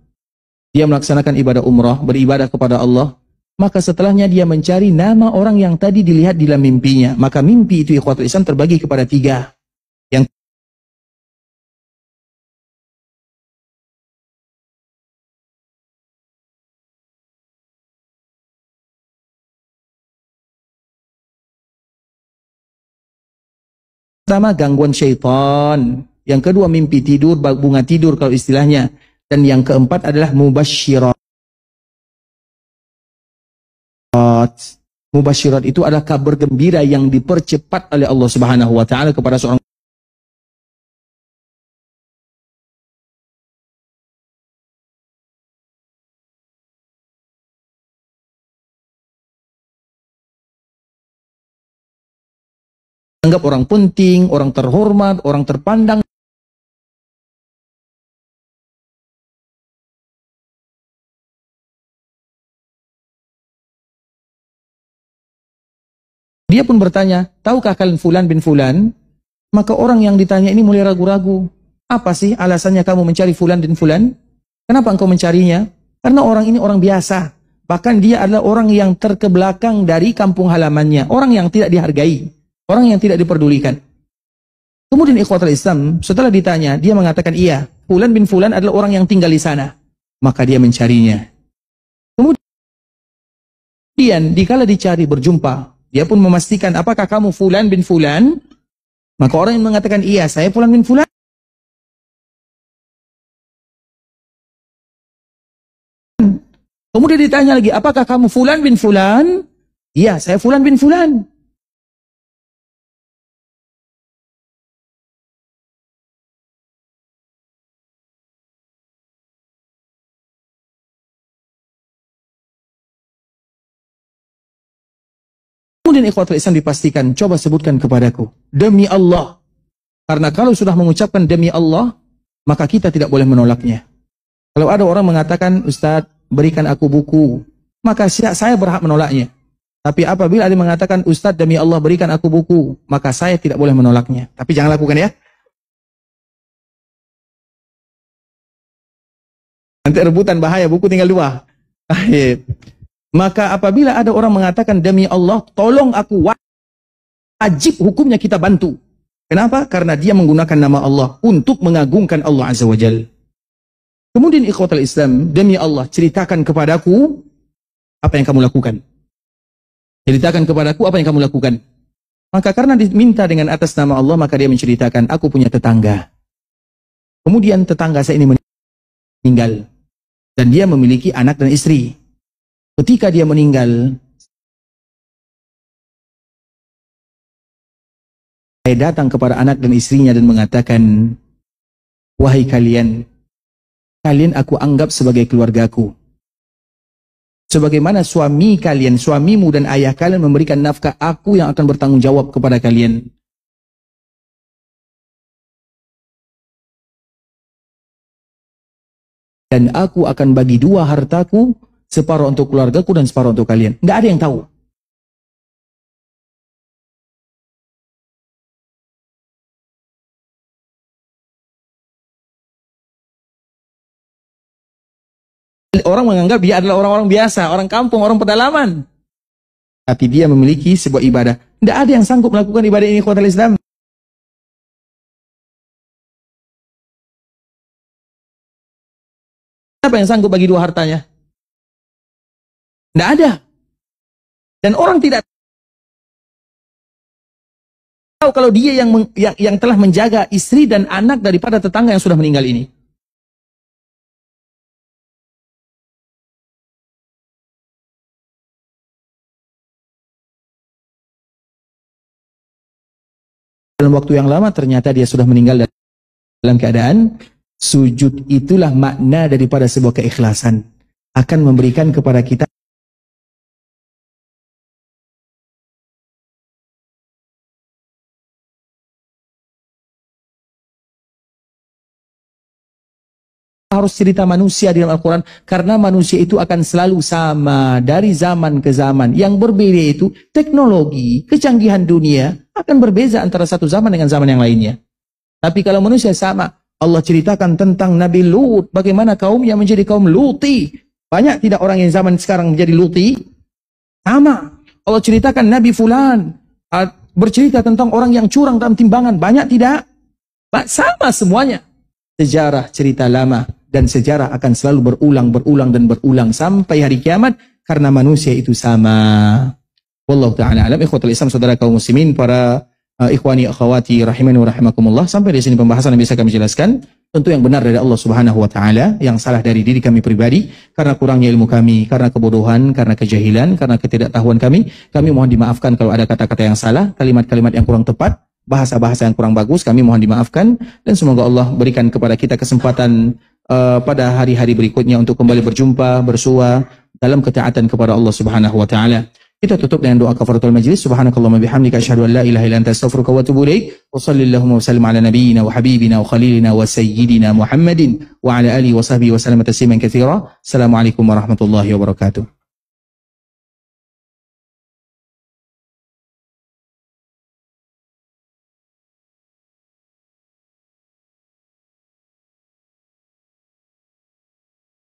dia melaksanakan ibadah umrah, beribadah kepada Allah. Maka setelahnya dia mencari nama orang yang tadi dilihat dalam mimpinya. Maka mimpi itu ikhwatul Islam terbagi kepada 3. Yang pertama gangguan syaitan, yang kedua mimpi tidur, bunga tidur kalau istilahnya, dan yang keempat adalah mubasyirat. Mubasyirat itu adalah kabar gembira yang dipercepat oleh Allah Subhanahu wa taala kepada seorang. Anggap orang penting, orang terhormat, orang terpandang. Dia pun bertanya, tahukah kalian fulan bin fulan? Maka orang yang ditanya ini mulai ragu-ragu. Apa sih alasannya kamu mencari fulan bin fulan? Kenapa engkau mencarinya? Karena orang ini orang biasa. Bahkan dia adalah orang yang terkebelakang dari kampung halamannya. Orang yang tidak dihargai. Orang yang tidak diperdulikan. Kemudian ikhwatul Islam, setelah ditanya, dia mengatakan iya. Fulan bin fulan adalah orang yang tinggal di sana. Maka dia mencarinya. Kemudian dikala dicari berjumpa, dia pun memastikan, apakah kamu fulan bin fulan? Maka orang yang mengatakan, iya, saya fulan bin fulan. Kemudian ditanya lagi, apakah kamu fulan bin fulan? Iya, saya fulan bin fulan. Kemudian ikhwatul Islam dipastikan, coba sebutkan kepadaku, demi Allah. Karena kalau sudah mengucapkan demi Allah, maka kita tidak boleh menolaknya. Kalau ada orang mengatakan, Ustaz, berikan aku buku, maka saya berhak menolaknya. Tapi apabila ada yang mengatakan, Ustaz, demi Allah berikan aku buku, maka saya tidak boleh menolaknya. Tapi jangan lakukan ya. Nanti rebutan bahaya, buku tinggal 2. Baik. Maka apabila ada orang mengatakan demi Allah, tolong aku, wajib hukumnya kita bantu. Kenapa? Karena dia menggunakan nama Allah untuk mengagungkan Allah Azza wa Jalla. Kemudian ikhwatul Islam, demi Allah, ceritakan kepadaku apa yang kamu lakukan. Ceritakan kepadaku apa yang kamu lakukan. Maka karena diminta dengan atas nama Allah, maka dia menceritakan, aku punya tetangga. Kemudian tetangga saya ini meninggal. Dan dia memiliki anak dan istri. Ketika dia meninggal, saya datang kepada anak dan istrinya dan mengatakan, wahai kalian aku anggap sebagai keluargaku. Sebagaimana suami kalian, suamimu dan ayah kalian memberikan nafkah, aku yang akan bertanggung jawab kepada kalian. Dan aku akan bagi 2 hartaku, separuh untuk keluargaku dan separuh untuk kalian. Nggak ada yang tahu. Orang menganggap dia adalah orang-orang biasa, orang kampung, orang pedalaman. Tapi dia memiliki sebuah ibadah. Nggak ada yang sanggup melakukan ibadah ini ikhwatul Islam. Siapa yang sanggup bagi dua hartanya? Tidak ada. Dan orang tidak tahu kalau dia yang telah menjaga istri dan anak daripada tetangga yang sudah meninggal ini. Dalam waktu yang lama ternyata dia sudah meninggal dalam keadaan sujud. Itulah makna daripada sebuah keikhlasan, akan memberikan kepada kita harus cerita manusia di dalam Al-Quran, karena manusia itu akan selalu sama dari zaman ke zaman. Yang berbeda itu teknologi, kecanggihan dunia akan berbeza antara satu zaman dengan zaman yang lainnya. Tapi kalau manusia sama, Allah ceritakan tentang Nabi Lut, bagaimana kaumnya menjadi kaum Luti. Banyak tidak orang yang zaman sekarang menjadi Luti? Sama. Allah ceritakan Nabi Fulan, bercerita tentang orang yang curang dalam timbangan. Banyak tidak? Sama semuanya. Sejarah cerita lama. Dan sejarah akan selalu berulang sampai hari kiamat, karena manusia itu sama. Wallahu ta'ala alam. Ikhwatul Islam, saudara kaum muslimin, para ikhwani akhwati rahimani wa rahimakumullah. Sampai di sini pembahasan yang bisa kami jelaskan. Tentu yang benar dari Allah Subhanahu wa taala, yang salah dari diri kami pribadi karena kurangnya ilmu kami, karena kebodohan, karena kejahilan, karena ketidaktahuan kami. Kami mohon dimaafkan kalau ada kata-kata yang salah, kalimat-kalimat yang kurang tepat, bahasa-bahasa yang kurang bagus, kami mohon dimaafkan. Dan semoga Allah berikan kepada kita kesempatan pada hari-hari berikutnya untuk kembali berjumpa, bersua dalam ketaatan kepada Allah Subhanahu wa taala. Kita tutup dengan doa kafaratul majlis. Subhanakallahumma bihamdika asyhadu an la ilaha illa anta astaghfiruka wa atubu ilaik. Wa sallallahu wa sallim ala nabiyyina wa habibina wa khalilina wa sayyidina Muhammadin wa ala alihi wa sahbihi wa sallam tasliman katsira. Assalamualaikum warahmatullahi wabarakatuh.